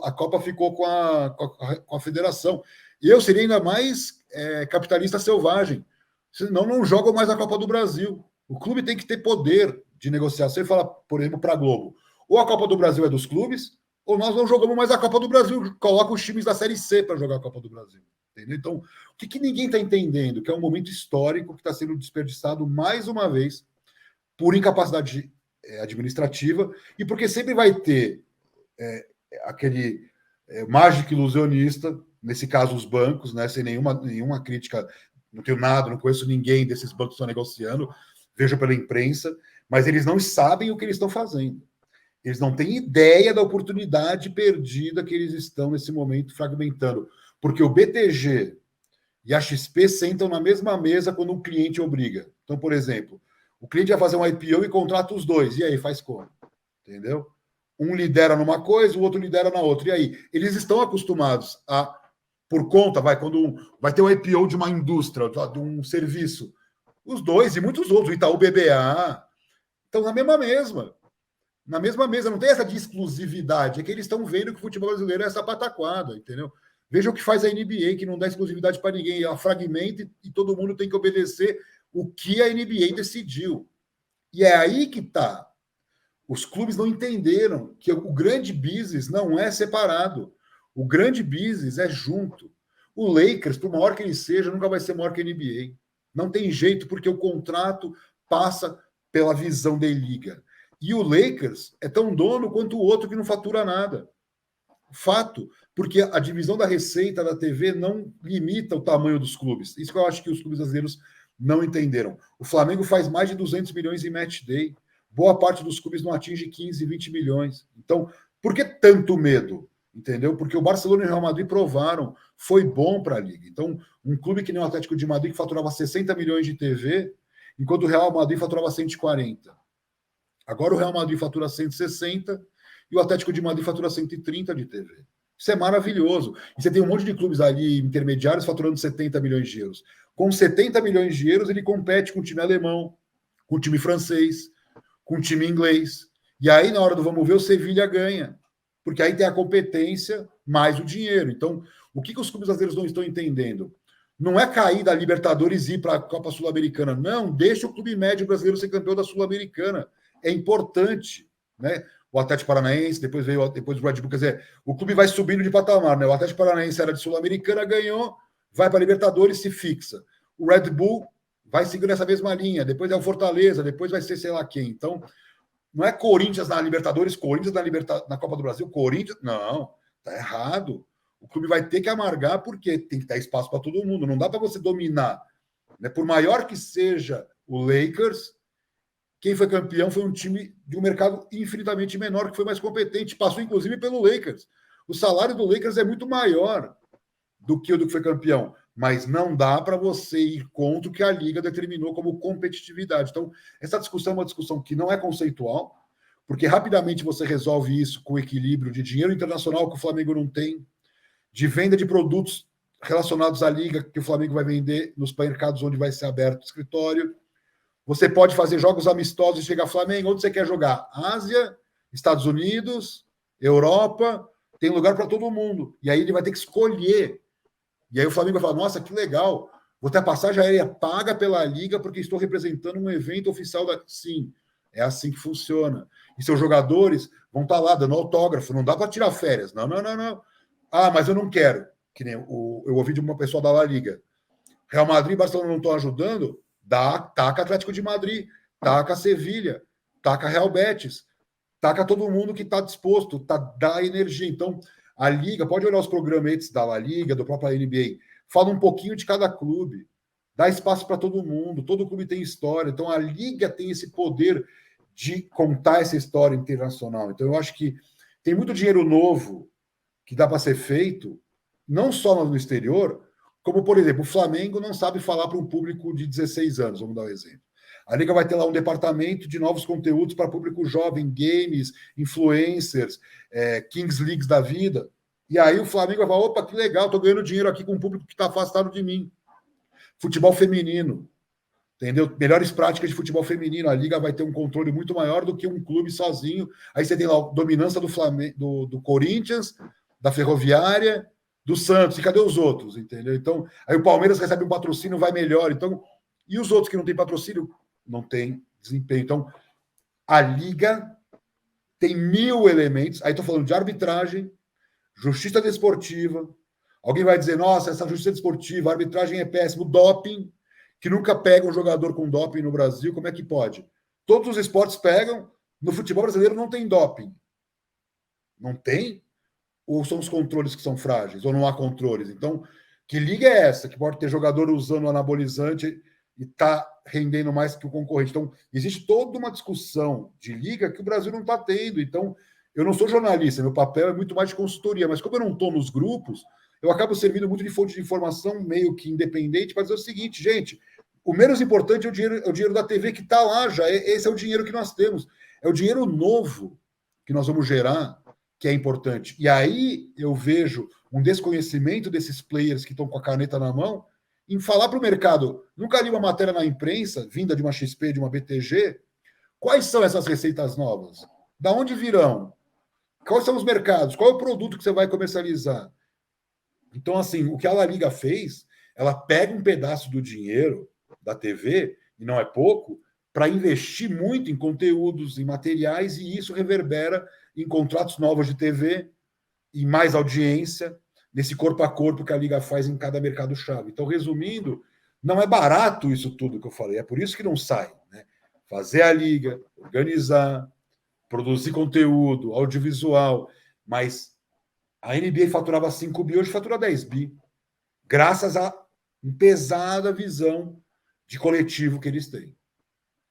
[SPEAKER 3] a Copa ficou com a federação. E eu seria ainda mais capitalista selvagem. Senão não jogam mais a Copa do Brasil. O clube tem que ter poder de negociação e falar, por exemplo, para a Globo: ou a Copa do Brasil é dos clubes, ou nós não jogamos mais a Copa do Brasil. Coloca os times da Série C para jogar a Copa do Brasil. Entendeu? Então, o que ninguém está entendendo? Que é um momento histórico que está sendo desperdiçado mais uma vez por incapacidade administrativa e porque sempre vai ter aquele mágico ilusionista, nesse caso os bancos, né, sem nenhuma crítica, não tenho nada, não conheço ninguém desses bancos que estão negociando, vejo pela imprensa, mas eles não sabem o que eles estão fazendo. Eles não têm ideia da oportunidade perdida que eles estão nesse momento fragmentando, porque o BTG e a XP sentam na mesma mesa quando um cliente obriga. Então, por exemplo, o cliente vai fazer um IPO e contrata os dois. E aí, faz como? Entendeu? Um lidera numa coisa, o outro lidera na outra. E aí? Eles estão acostumados a, por conta, quando vai ter um IPO de uma indústria, de um serviço, os dois e muitos outros, o Itaú BBA, estão na mesma mesa, não tem essa de exclusividade, é que eles estão vendo que o futebol brasileiro é essa pataquada, entendeu? Veja o que faz a NBA, que não dá exclusividade para ninguém, ela fragmenta e todo mundo tem que obedecer o que a NBA decidiu. E é aí que está. Os clubes não entenderam que o grande business não é separado. O grande business é junto. O Lakers, por maior que ele seja, nunca vai ser maior que a NBA. Não tem jeito, porque o contrato passa pela visão da liga. E o Lakers é tão dono quanto o outro que não fatura nada. Fato, porque a divisão da receita da TV não limita o tamanho dos clubes. Isso que eu acho que os clubes brasileiros não entenderam. O Flamengo faz mais de 200 milhões em match day. Boa parte dos clubes não atinge 15, 20 milhões. Então, por que tanto medo? Entendeu? Porque o Barcelona e o Real Madrid provaram, foi bom para a Liga. Então, um clube que nem o Atlético de Madrid, que faturava 60 milhões de TV, enquanto o Real Madrid faturava 140. Agora o Real Madrid fatura 160 e o Atlético de Madrid fatura 130 de TV. Isso é maravilhoso. E você tem um monte de clubes ali intermediários faturando 70 milhões de euros. Com 70 milhões de euros, ele compete com o time alemão, com o time francês, com o time inglês. E aí, na hora do vamos ver, o Sevilha ganha. Porque aí tem a competência mais o dinheiro. Então, o que os clubes brasileiros não estão entendendo? Não é cair da Libertadores e ir para a Copa Sul-Americana. Não, deixa o clube médio brasileiro ser campeão da Sul-Americana. É importante, né? O Atlético Paranaense, depois o Red Bull, quer dizer, o clube vai subindo de patamar, né? O Atlético Paranaense era de Sul-Americana, ganhou, vai para a Libertadores, se fixa. O Red Bull vai seguir nessa mesma linha, depois é o Fortaleza, depois vai ser sei lá quem. Então, não é Corinthians na Libertadores, Corinthians na Copa do Brasil, Corinthians, não, tá errado. O clube vai ter que amargar porque tem que dar espaço para todo mundo, não dá para você dominar, né? Por maior que seja o Lakers, quem foi campeão foi um time de um mercado infinitamente menor, que foi mais competente, passou inclusive pelo Lakers. O salário do Lakers é muito maior do que o do que foi campeão, mas não dá para você ir contra o que a Liga determinou como competitividade. Então, essa discussão é uma discussão que não é conceitual, porque rapidamente você resolve isso com equilíbrio de dinheiro internacional que o Flamengo não tem, de venda de produtos relacionados à Liga que o Flamengo vai vender nos mercados onde vai ser aberto o escritório. Você pode fazer jogos amistosos e chegar Flamengo, onde você quer jogar? Ásia, Estados Unidos, Europa, tem lugar para todo mundo. E aí ele vai ter que escolher. E aí o Flamengo vai falar, nossa, que legal, vou ter a passagem aérea paga pela Liga porque estou representando um evento oficial da... Sim, é assim que funciona. E seus jogadores vão estar lá dando autógrafo, não dá para tirar férias. Não. Ah, mas eu não quero. Que nem eu ouvi de uma pessoa da La Liga. Real Madrid e Barcelona não estão ajudando, taca Atlético de Madrid, taca Sevilha, taca Real Betis, taca todo mundo que está disposto, dá energia. Então, a Liga, pode olhar os programetes da La Liga, do próprio NBA, fala um pouquinho de cada clube, dá espaço para todo mundo, todo clube tem história, então a Liga tem esse poder de contar essa história internacional. Então, eu acho que tem muito dinheiro novo que dá para ser feito, não só no exterior, Como, por exemplo, o Flamengo não sabe falar para um público de 16 anos, vamos dar um exemplo. A Liga vai ter lá um departamento de novos conteúdos para público jovem, games, influencers, Kings Leagues da vida. E aí o Flamengo vai falar, opa, que legal, estou ganhando dinheiro aqui com um público que está afastado de mim. Futebol feminino, entendeu? Melhores práticas de futebol feminino. A Liga vai ter um controle muito maior do que um clube sozinho. Aí você tem lá a dominância do Flamengo, do Corinthians, da Ferroviária, do Santos. E cadê os outros, entendeu? Então, aí o Palmeiras recebe um patrocínio, vai melhor. Então, e os outros que não têm patrocínio? Não tem desempenho. Então, a Liga tem 1000 elementos. Aí estou falando de arbitragem, justiça desportiva. Alguém vai dizer, nossa, essa justiça desportiva, a arbitragem é péssimo. Doping, que nunca pega um jogador com doping no Brasil, como é que pode? Todos os esportes pegam, no futebol brasileiro não tem doping. Não tem? Ou são os controles que são frágeis? Ou não há controles? Então, que liga é essa? Que pode ter jogador usando anabolizante e está rendendo mais que o concorrente. Então, existe toda uma discussão de liga que o Brasil não está tendo. Então, eu não sou jornalista, meu papel é muito mais de consultoria, mas como eu não estou nos grupos, eu acabo servindo muito de fonte de informação meio que independente para dizer o seguinte, gente, o menos importante é o dinheiro da TV que está lá já, esse é o dinheiro que nós temos, é o dinheiro novo que nós vamos gerar, que é importante. E aí eu vejo um desconhecimento desses players que estão com a caneta na mão em falar para o mercado. Nunca li uma matéria na imprensa, vinda de uma XP, de uma BTG, quais são essas receitas novas? Da onde virão? Quais são os mercados? Qual é o produto que você vai comercializar? Então, assim, o que a La Liga fez, ela pega um pedaço do dinheiro da TV, e não é pouco, para investir muito em conteúdos, em materiais, e isso reverbera em contratos novos de TV, em mais audiência, nesse corpo a corpo que a Liga faz em cada mercado-chave. Então, resumindo, não é barato isso tudo que eu falei, é por isso que não sai. Né? Fazer a Liga, organizar, produzir conteúdo, audiovisual, mas a NBA faturava 5 bi, hoje fatura 10 bi, graças a uma pesada visão de coletivo que eles têm.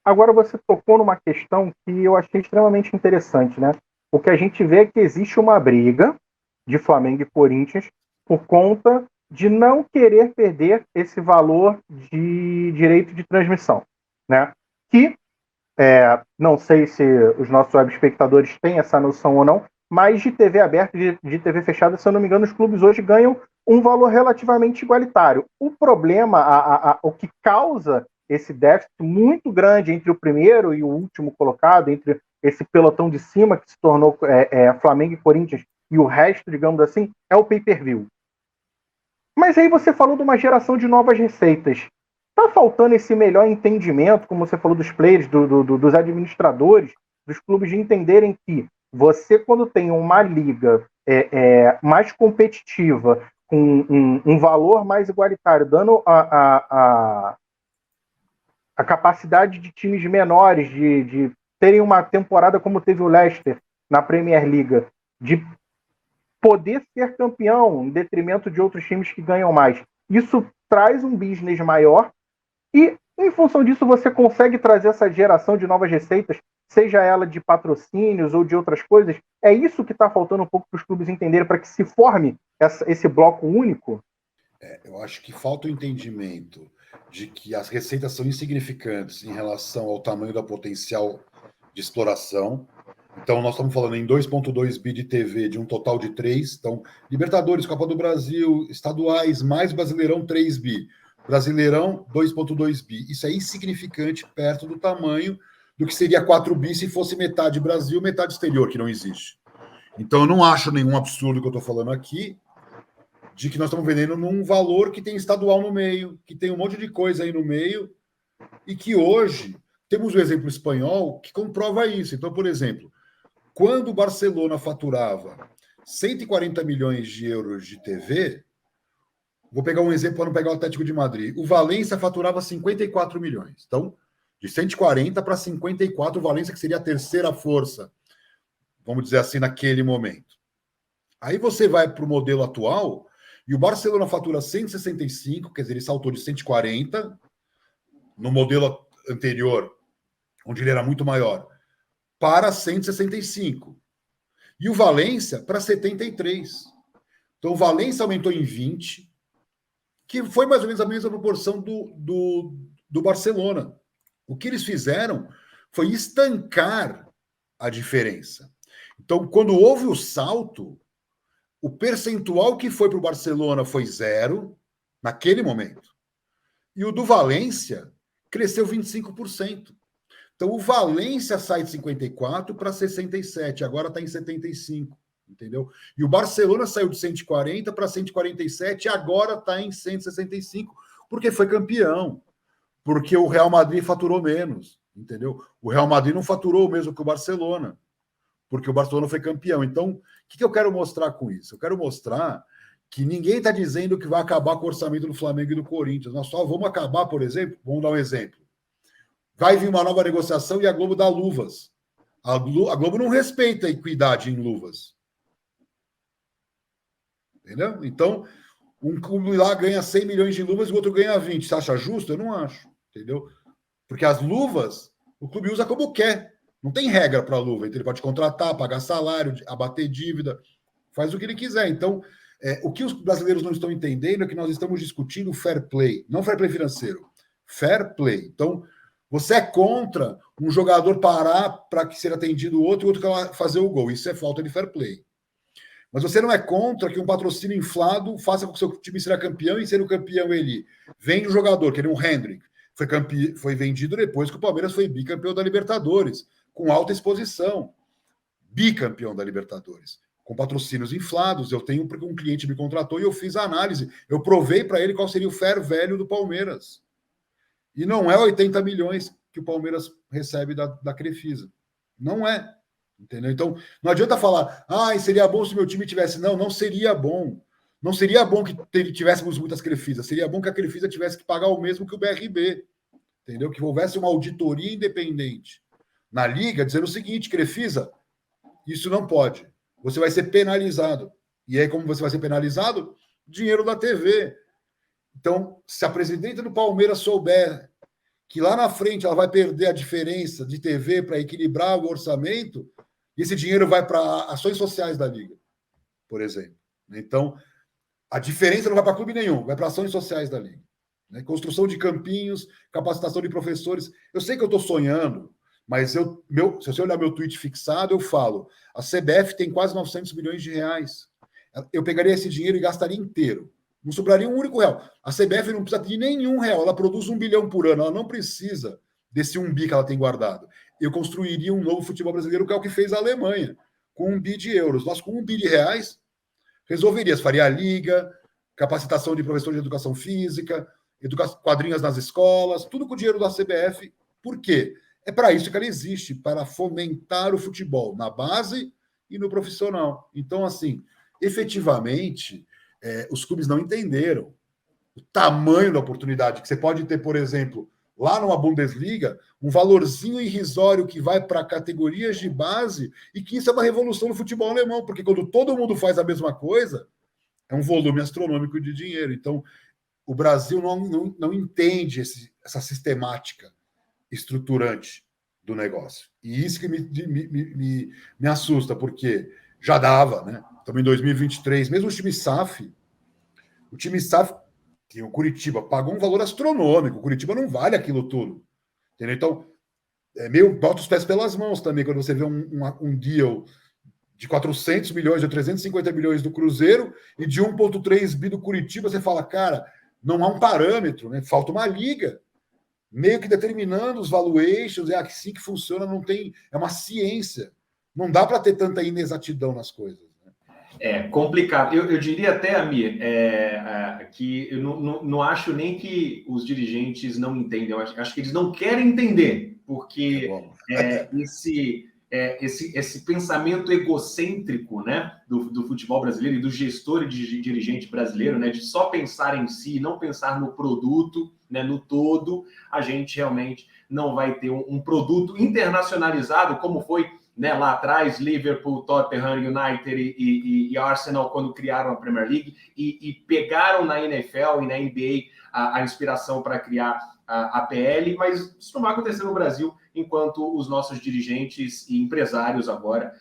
[SPEAKER 2] Agora você tocou numa questão que eu achei extremamente interessante, né? O que a gente vê é que existe uma briga de Flamengo e Corinthians por conta de não querer perder esse valor de direito de transmissão, né? Que não sei se os nossos web espectadores têm essa noção ou não, mas de TV aberta e de TV fechada, se eu não me engano, os clubes hoje ganham um valor relativamente igualitário. O problema, o que causa esse déficit muito grande entre o primeiro e o último colocado, entre esse pelotão de cima que se tornou Flamengo e Corinthians e o resto, digamos assim, é o pay-per-view. Mas aí você falou de uma geração de novas receitas. Está faltando esse melhor entendimento, como você falou, dos players, dos administradores, dos clubes, de entenderem que você, quando tem uma liga mais competitiva, com um valor mais igualitário, dando a capacidade de times menores de terem uma temporada como teve o Leicester na Premier League, de poder ser campeão em detrimento de outros times que ganham mais. Isso traz um business maior e, em função disso, você consegue trazer essa geração de novas receitas, seja ela de patrocínios ou de outras coisas. É isso que está faltando um pouco para os clubes entenderem, para que se forme esse bloco único?
[SPEAKER 3] Eu acho que falta o entendimento de que as receitas são insignificantes em relação ao tamanho do potencial de exploração. Então, nós estamos falando em 2,2 bi de TV, de um total de 3. Então, Libertadores, Copa do Brasil, estaduais, mais Brasileirão, 3 bi. Brasileirão, 2,2 bi. Isso é insignificante perto do tamanho do que seria 4 bi se fosse metade Brasil, metade exterior, que não existe. Então, eu não acho nenhum absurdo que eu estou falando aqui, de que nós estamos vendendo num valor que tem estadual no meio, que tem um monte de coisa aí no meio, e que hoje temos o exemplo espanhol que comprova isso. Então, por exemplo, quando o Barcelona faturava 140 milhões de euros de TV, vou pegar um exemplo para não pegar o Atlético de Madrid, o Valência faturava 54 milhões. Então, de 140 para 54, o Valência, que seria a terceira força, vamos dizer assim, naquele momento. Aí você vai para o modelo atual, e o Barcelona fatura 165, quer dizer, ele saltou de 140, no modelo anterior, onde ele era muito maior, para 165. E o Valência para 73. Então, o Valência aumentou em 20, que foi mais ou menos a mesma proporção do Barcelona. O que eles fizeram foi estancar a diferença. Então, quando houve o salto, o percentual que foi para o Barcelona foi 0, naquele momento. E o do Valência cresceu 25%. Então, o Valência sai de 54 para 67, agora está em 75, entendeu? E o Barcelona saiu de 140 para 147 e agora está em 165, porque foi campeão. Porque o Real Madrid faturou menos, entendeu? O Real Madrid não faturou o mesmo que o Barcelona, porque o Barcelona foi campeão. Então, o que eu quero mostrar com isso? Eu quero mostrar que ninguém está dizendo que vai acabar com o orçamento do Flamengo e do Corinthians. Nós só vamos acabar, por exemplo, vamos dar um exemplo. Vai vir uma nova negociação e a Globo dá luvas. A Globo não respeita a equidade em luvas. Entendeu? Então, um clube lá ganha 100 milhões de luvas e o outro ganha 20. Você acha justo? Eu não acho. Entendeu? Porque as luvas, o clube usa como quer. Não tem regra para a luva. Então, ele pode contratar, pagar salário, abater dívida, faz o que ele quiser. Então, o que os brasileiros não estão entendendo é que nós estamos discutindo fair play. Não fair play financeiro. Fair play. Então, você é contra um jogador parar para que seja atendido o outro e o outro fazer o gol. Isso é falta de fair play. Mas você não é contra que um patrocínio inflado faça com que o seu time seja campeão e sendo campeão ele vende um jogador, que era um Hendrick, foi vendido depois que o Palmeiras foi bicampeão da Libertadores, com alta exposição. Bicampeão da Libertadores, com patrocínios inflados. Eu tenho porque um cliente me contratou e eu fiz a análise. Eu provei para ele qual seria o fair value do Palmeiras. E não é 80 milhões que o Palmeiras recebe da Crefisa. Não é. Entendeu? Então, não adianta falar, seria bom se meu time tivesse. Não, não seria bom. Não seria bom que tivéssemos muitas Crefisas. Seria bom que a Crefisa tivesse que pagar o mesmo que o BRB. Entendeu? Que houvesse uma auditoria independente na Liga, dizendo o seguinte, Crefisa, isso não pode. Você vai ser penalizado. E aí, como você vai ser penalizado? Dinheiro da TV. Então, se a presidenta do Palmeiras souber que lá na frente ela vai perder a diferença de TV para equilibrar o orçamento, esse dinheiro vai para ações sociais da Liga, por exemplo. Então, a diferença não vai para clube nenhum, vai para ações sociais da Liga. Construção de campinhos, capacitação de professores. Eu sei que eu estou sonhando, mas se você olhar meu tweet fixado, eu falo, a CBF tem quase 900 milhões de reais. Eu pegaria esse dinheiro e gastaria inteiro. Não sobraria um único real. A CBF não precisa de nenhum real. Ela produz 1 bilhão por ano. Ela não precisa desse 1 bi que ela tem guardado. Eu construiria um novo futebol brasileiro, que é o que fez a Alemanha, com 1 bi de euros. Nós, com 1 bi de reais, resolveria. Faria a liga, capacitação de professores de educação física, quadrinhas nas escolas, tudo com o dinheiro da CBF. Por quê? É para isso que ela existe, para fomentar o futebol na base e no profissional. Então, assim, efetivamente, os clubes não entenderam o tamanho da oportunidade que você pode ter, por exemplo, lá numa Bundesliga, um valorzinho irrisório que vai para categorias de base e que isso é uma revolução no futebol alemão, porque quando todo mundo faz a mesma coisa, é um volume astronômico de dinheiro. Então, o Brasil não entende essa sistemática estruturante do negócio. E isso que me assusta, porque já dava, né? Estamos em 2023, mesmo o time SAF, que o Curitiba, pagou um valor astronômico. O Curitiba não vale aquilo tudo. Entendeu? Então, bota os pés pelas mãos também, quando você vê um deal de 400 milhões ou 350 milhões do Cruzeiro e de 1,3 bi do Curitiba, você fala, cara, não há um parâmetro, né? Falta uma liga, meio que determinando os valuations, é assim que funciona, não tem, é uma ciência. Não dá para ter tanta inexatidão nas coisas.
[SPEAKER 1] É complicado. Eu diria até, Amir, que eu não acho nem que os dirigentes não entendem. Eu acho que eles não querem entender, porque esse pensamento egocêntrico, né, do futebol brasileiro e do gestor e de dirigente brasileiro, né, de só pensar em si, não pensar no produto, né, no todo, a gente realmente não vai ter um produto internacionalizado como foi, né, lá atrás, Liverpool, Tottenham, United e Arsenal, quando criaram a Premier League, e pegaram na NFL e na NBA a inspiração para criar a PL, mas isso não vai acontecer no Brasil enquanto os nossos dirigentes e empresários agora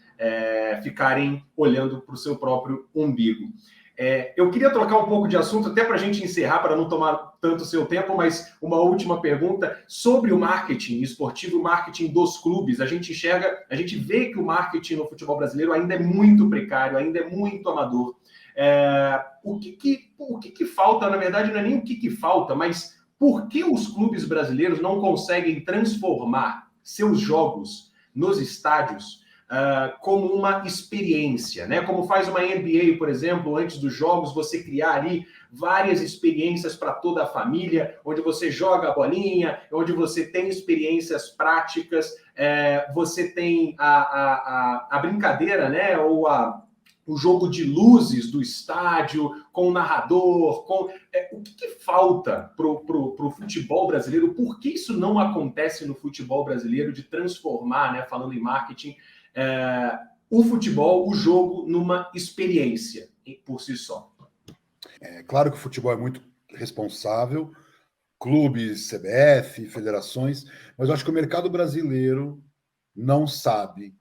[SPEAKER 1] ficarem olhando para o seu próprio umbigo. Eu queria trocar um pouco de assunto, até para a gente encerrar, para não tomar tanto seu tempo, mas uma última pergunta sobre o marketing esportivo, o marketing dos clubes. A gente vê que o marketing no futebol brasileiro ainda é muito precário, ainda é muito amador. O que falta, na verdade, não é nem o que falta, mas por que os clubes brasileiros não conseguem transformar seus jogos nos estádios como uma experiência, né? Como faz uma NBA, por exemplo, antes dos jogos, você criar ali várias experiências para toda a família, onde você joga a bolinha, onde você tem experiências práticas, você tem a brincadeira, né? Ou o jogo de luzes do estádio, com o narrador, o que falta para o futebol brasileiro? Por que isso não acontece no futebol brasileiro de transformar, né, falando em marketing, o futebol, o jogo, numa experiência por si só?
[SPEAKER 3] É claro que o futebol é muito responsável, clubes, CBF, federações, mas eu acho que o mercado brasileiro não sabe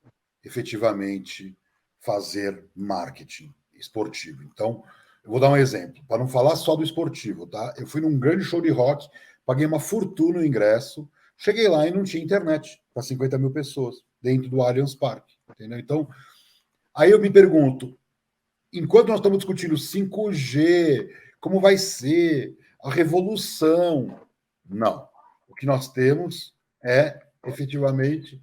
[SPEAKER 3] efetivamente fazer marketing esportivo. Então, eu vou dar um exemplo, para não falar só do esportivo, tá? Eu fui num grande show de rock, paguei uma fortuna no ingresso, cheguei lá e não tinha internet para 50 mil pessoas dentro do Allianz Parque, entendeu? Então, aí eu me pergunto, enquanto nós estamos discutindo 5G, como vai ser a revolução, não. O que nós temos é efetivamente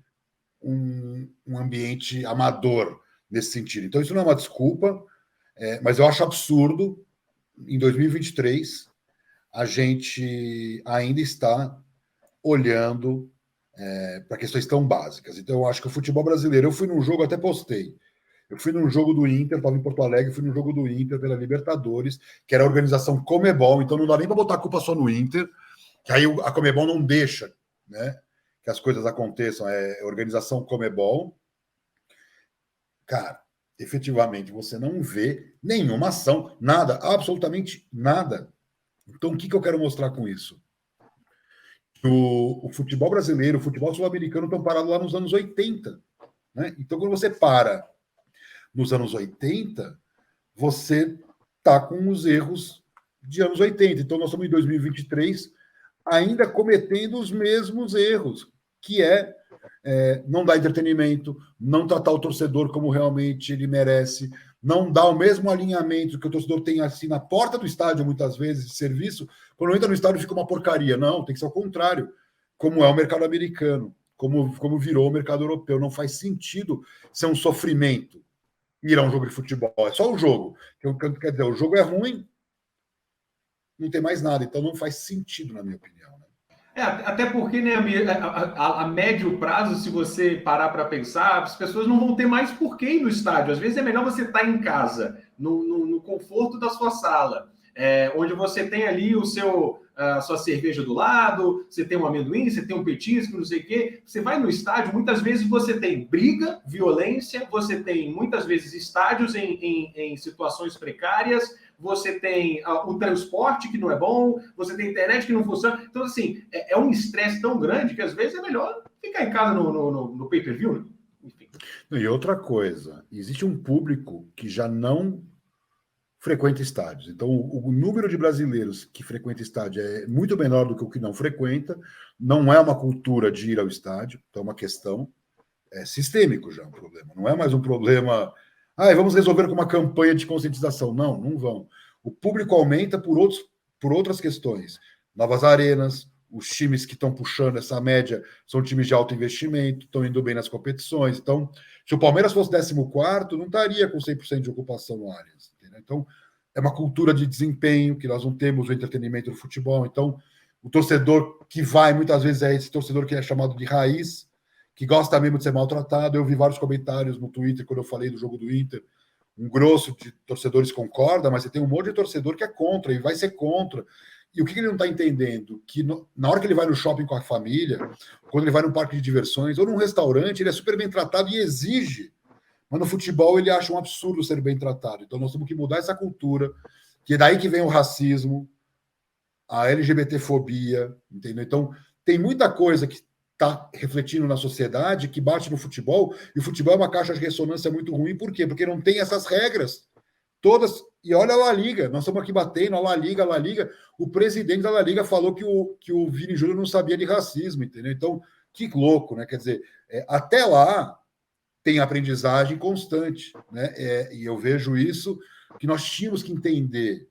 [SPEAKER 3] um ambiente amador nesse sentido. Então, isso não é uma desculpa, mas eu acho absurdo, em 2023, a gente ainda está olhando para questões tão básicas. Então, eu acho que o futebol brasileiro... Eu fui num jogo, até postei, eu fui num jogo do Inter, estava em Porto Alegre, fui num jogo do Inter pela Libertadores, que era a organização Comebol, então não dá nem para botar a culpa só no Inter, que aí a Comebol não deixa, né, que as coisas aconteçam, é organização Comebol. Cara, efetivamente, você não vê nenhuma ação, nada, absolutamente nada. Então, o que eu quero mostrar com isso? O futebol brasileiro, o futebol sul-americano estão parados lá nos anos 80. Né? Então, quando você para nos anos 80, você está com os erros de anos 80. Então, nós estamos em 2023 ainda cometendo os mesmos erros, que não dar entretenimento, não tratar o torcedor como realmente ele merece, não dar o mesmo alinhamento que o torcedor tem assim na porta do estádio, muitas vezes, de serviço. Quando entra no estádio fica uma porcaria. Não, tem que ser o contrário, como é o mercado americano, como virou o mercado europeu. Não faz sentido ser um sofrimento ir a um jogo de futebol. É só o jogo. Quer dizer, o jogo é ruim, não tem mais nada. Então não faz sentido, na minha opinião.
[SPEAKER 1] Até porque, né, a médio prazo, se você parar para pensar, as pessoas não vão ter mais por que ir no estádio. Às vezes é melhor você estar em casa, no conforto da sua sala, onde você tem ali a sua cerveja do lado, você tem um amendoim, você tem um petisco, não sei o quê. Você vai no estádio, muitas vezes você tem briga, violência, você tem muitas vezes estádios em situações precárias, você tem o transporte que não é bom, você tem internet que não funciona. Então, assim, é um estresse tão grande que às vezes é melhor ficar em casa no pay-per-view, né? Enfim.
[SPEAKER 3] E outra coisa, existe um público que já não frequenta estádios. Então, o número de brasileiros que frequenta estádio é muito menor do que o que não frequenta. Não é uma cultura de ir ao estádio, então é uma questão sistêmico já, um problema. Não é mais um problema... vamos resolver com uma campanha de conscientização. Não vão. O público aumenta por outras questões. Novas arenas, os times que estão puxando essa média são times de alto investimento, estão indo bem nas competições. Então, se o Palmeiras fosse 14º, não estaria com 100% de ocupação no Allianz. Entendeu? Então, é uma cultura de desempenho, que nós não temos o entretenimento do futebol. Então, o torcedor que vai, muitas vezes, é esse torcedor que é chamado de raiz, que gosta mesmo de ser maltratado. Eu vi vários comentários no Twitter quando eu falei do jogo do Inter. Um grosso de torcedores concorda, mas você tem um monte de torcedor que é contra e vai ser contra. E o que ele não está entendendo? Que na hora que ele vai no shopping com a família, quando ele vai num parque de diversões ou num restaurante, ele é super bem tratado e exige. Mas no futebol ele acha um absurdo ser bem tratado. Então nós temos que mudar essa cultura, que é daí que vem o racismo, a LGBTfobia, entendeu? Então tem muita coisa que está refletindo na sociedade, que bate no futebol, e o futebol é uma caixa de ressonância muito ruim. Por quê? Porque não tem essas regras todas E olha a La Liga, nós estamos aqui batendo a La Liga, o presidente da La Liga falou que o Vini Júnior não sabia de racismo, entendeu? Então, que louco, né? Quer dizer, até lá tem aprendizagem constante, né? E eu vejo isso, que nós tínhamos que entender.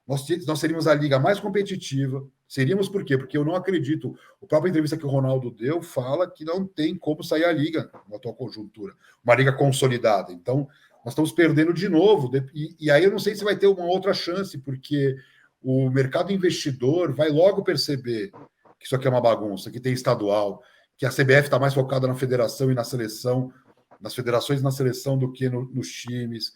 [SPEAKER 3] Nós seríamos a liga mais competitiva. Seríamos por quê? Porque eu não acredito. A própria entrevista que o Ronaldo deu fala que não tem como sair a liga na atual conjuntura. Uma liga consolidada. Então, nós estamos perdendo de novo. E aí eu não sei se vai ter uma outra chance, porque o mercado investidor vai logo perceber que isso aqui é uma bagunça, que tem estadual, que a CBF está mais focada na federação e na seleção, nas federações e na seleção do que nos times.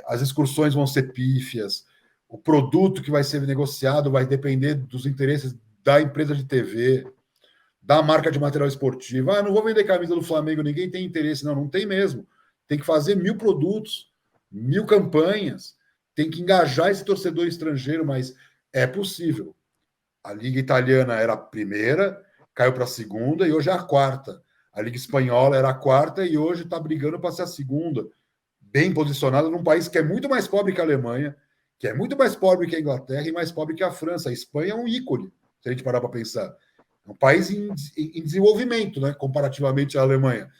[SPEAKER 3] As excursões vão ser pífias. O produto que vai ser negociado vai depender dos interesses da empresa de TV, da marca de material esportivo. Não vou vender camisa do Flamengo, ninguém tem interesse. Não tem mesmo. Tem que fazer 1000 produtos, 1000 campanhas, tem que engajar esse torcedor estrangeiro, mas é possível. A Liga Italiana era a primeira, caiu para a segunda e hoje é a quarta. A Liga Espanhola era a quarta e hoje está brigando para ser a segunda. Bem posicionada num país que é muito mais pobre que a Alemanha, que é muito mais pobre que a Inglaterra e mais pobre que a França. A Espanha é um ícone, se a gente parar para pensar. É um país em desenvolvimento, né, comparativamente à Alemanha.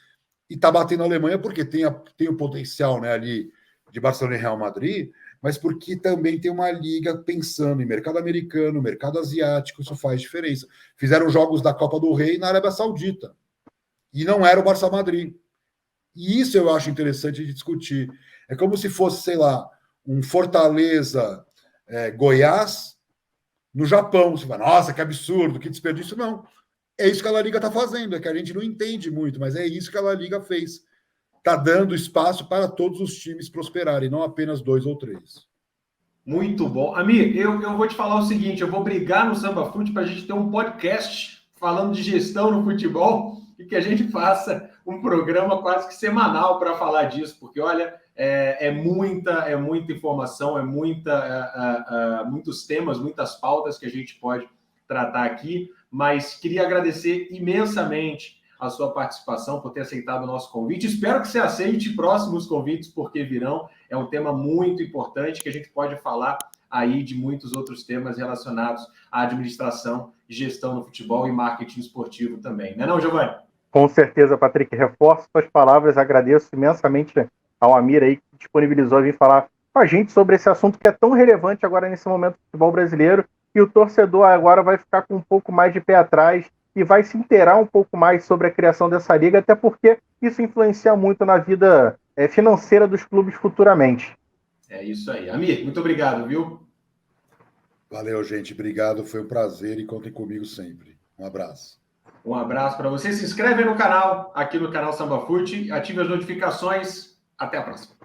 [SPEAKER 3] E está batendo a Alemanha porque tem o potencial, né, ali de Barcelona e Real Madrid, mas porque também tem uma liga pensando em mercado americano, mercado asiático, isso faz diferença. Fizeram jogos da Copa do Rei na Arábia Saudita. E não era o Barça Madrid. E isso eu acho interessante de discutir. É como se fosse, sei lá, um Fortaleza Goiás no Japão. Você fala, nossa, que absurdo, que desperdício. Não. É isso que a La Liga está fazendo, é que a gente não entende muito, mas é isso que a La Liga fez. Está dando espaço para todos os times prosperarem, não apenas 2 ou 3.
[SPEAKER 1] Muito bom. Amir, eu vou te falar o seguinte, eu vou brigar no Samba Fute para a gente ter um podcast falando de gestão no futebol e que a gente faça um programa quase que semanal para falar disso, porque, olha, é muita informação, muitos temas, muitas pautas que a gente pode tratar aqui, mas queria agradecer imensamente a sua participação, por ter aceitado o nosso convite. Espero que você aceite próximos convites, porque virão. É um tema muito importante que a gente pode falar aí de muitos outros temas relacionados à administração, gestão no futebol e marketing esportivo também. Não é não, Giovanni?
[SPEAKER 2] Com certeza, Patrick. Reforço suas palavras, agradeço imensamente ao Amir aí que disponibilizou a vir falar com a gente sobre esse assunto que é tão relevante agora nesse momento do futebol brasileiro, e o torcedor agora vai ficar com um pouco mais de pé atrás e vai se inteirar um pouco mais sobre a criação dessa liga, até porque isso influencia muito na vida financeira dos clubes futuramente.
[SPEAKER 1] É isso aí. Amir, muito obrigado, viu?
[SPEAKER 3] Valeu, gente. Obrigado. Foi um prazer e contem comigo sempre. Um abraço.
[SPEAKER 1] Um abraço para você. Se inscreve no canal, aqui no canal Samba Fute, ative as notificações. Até a próxima.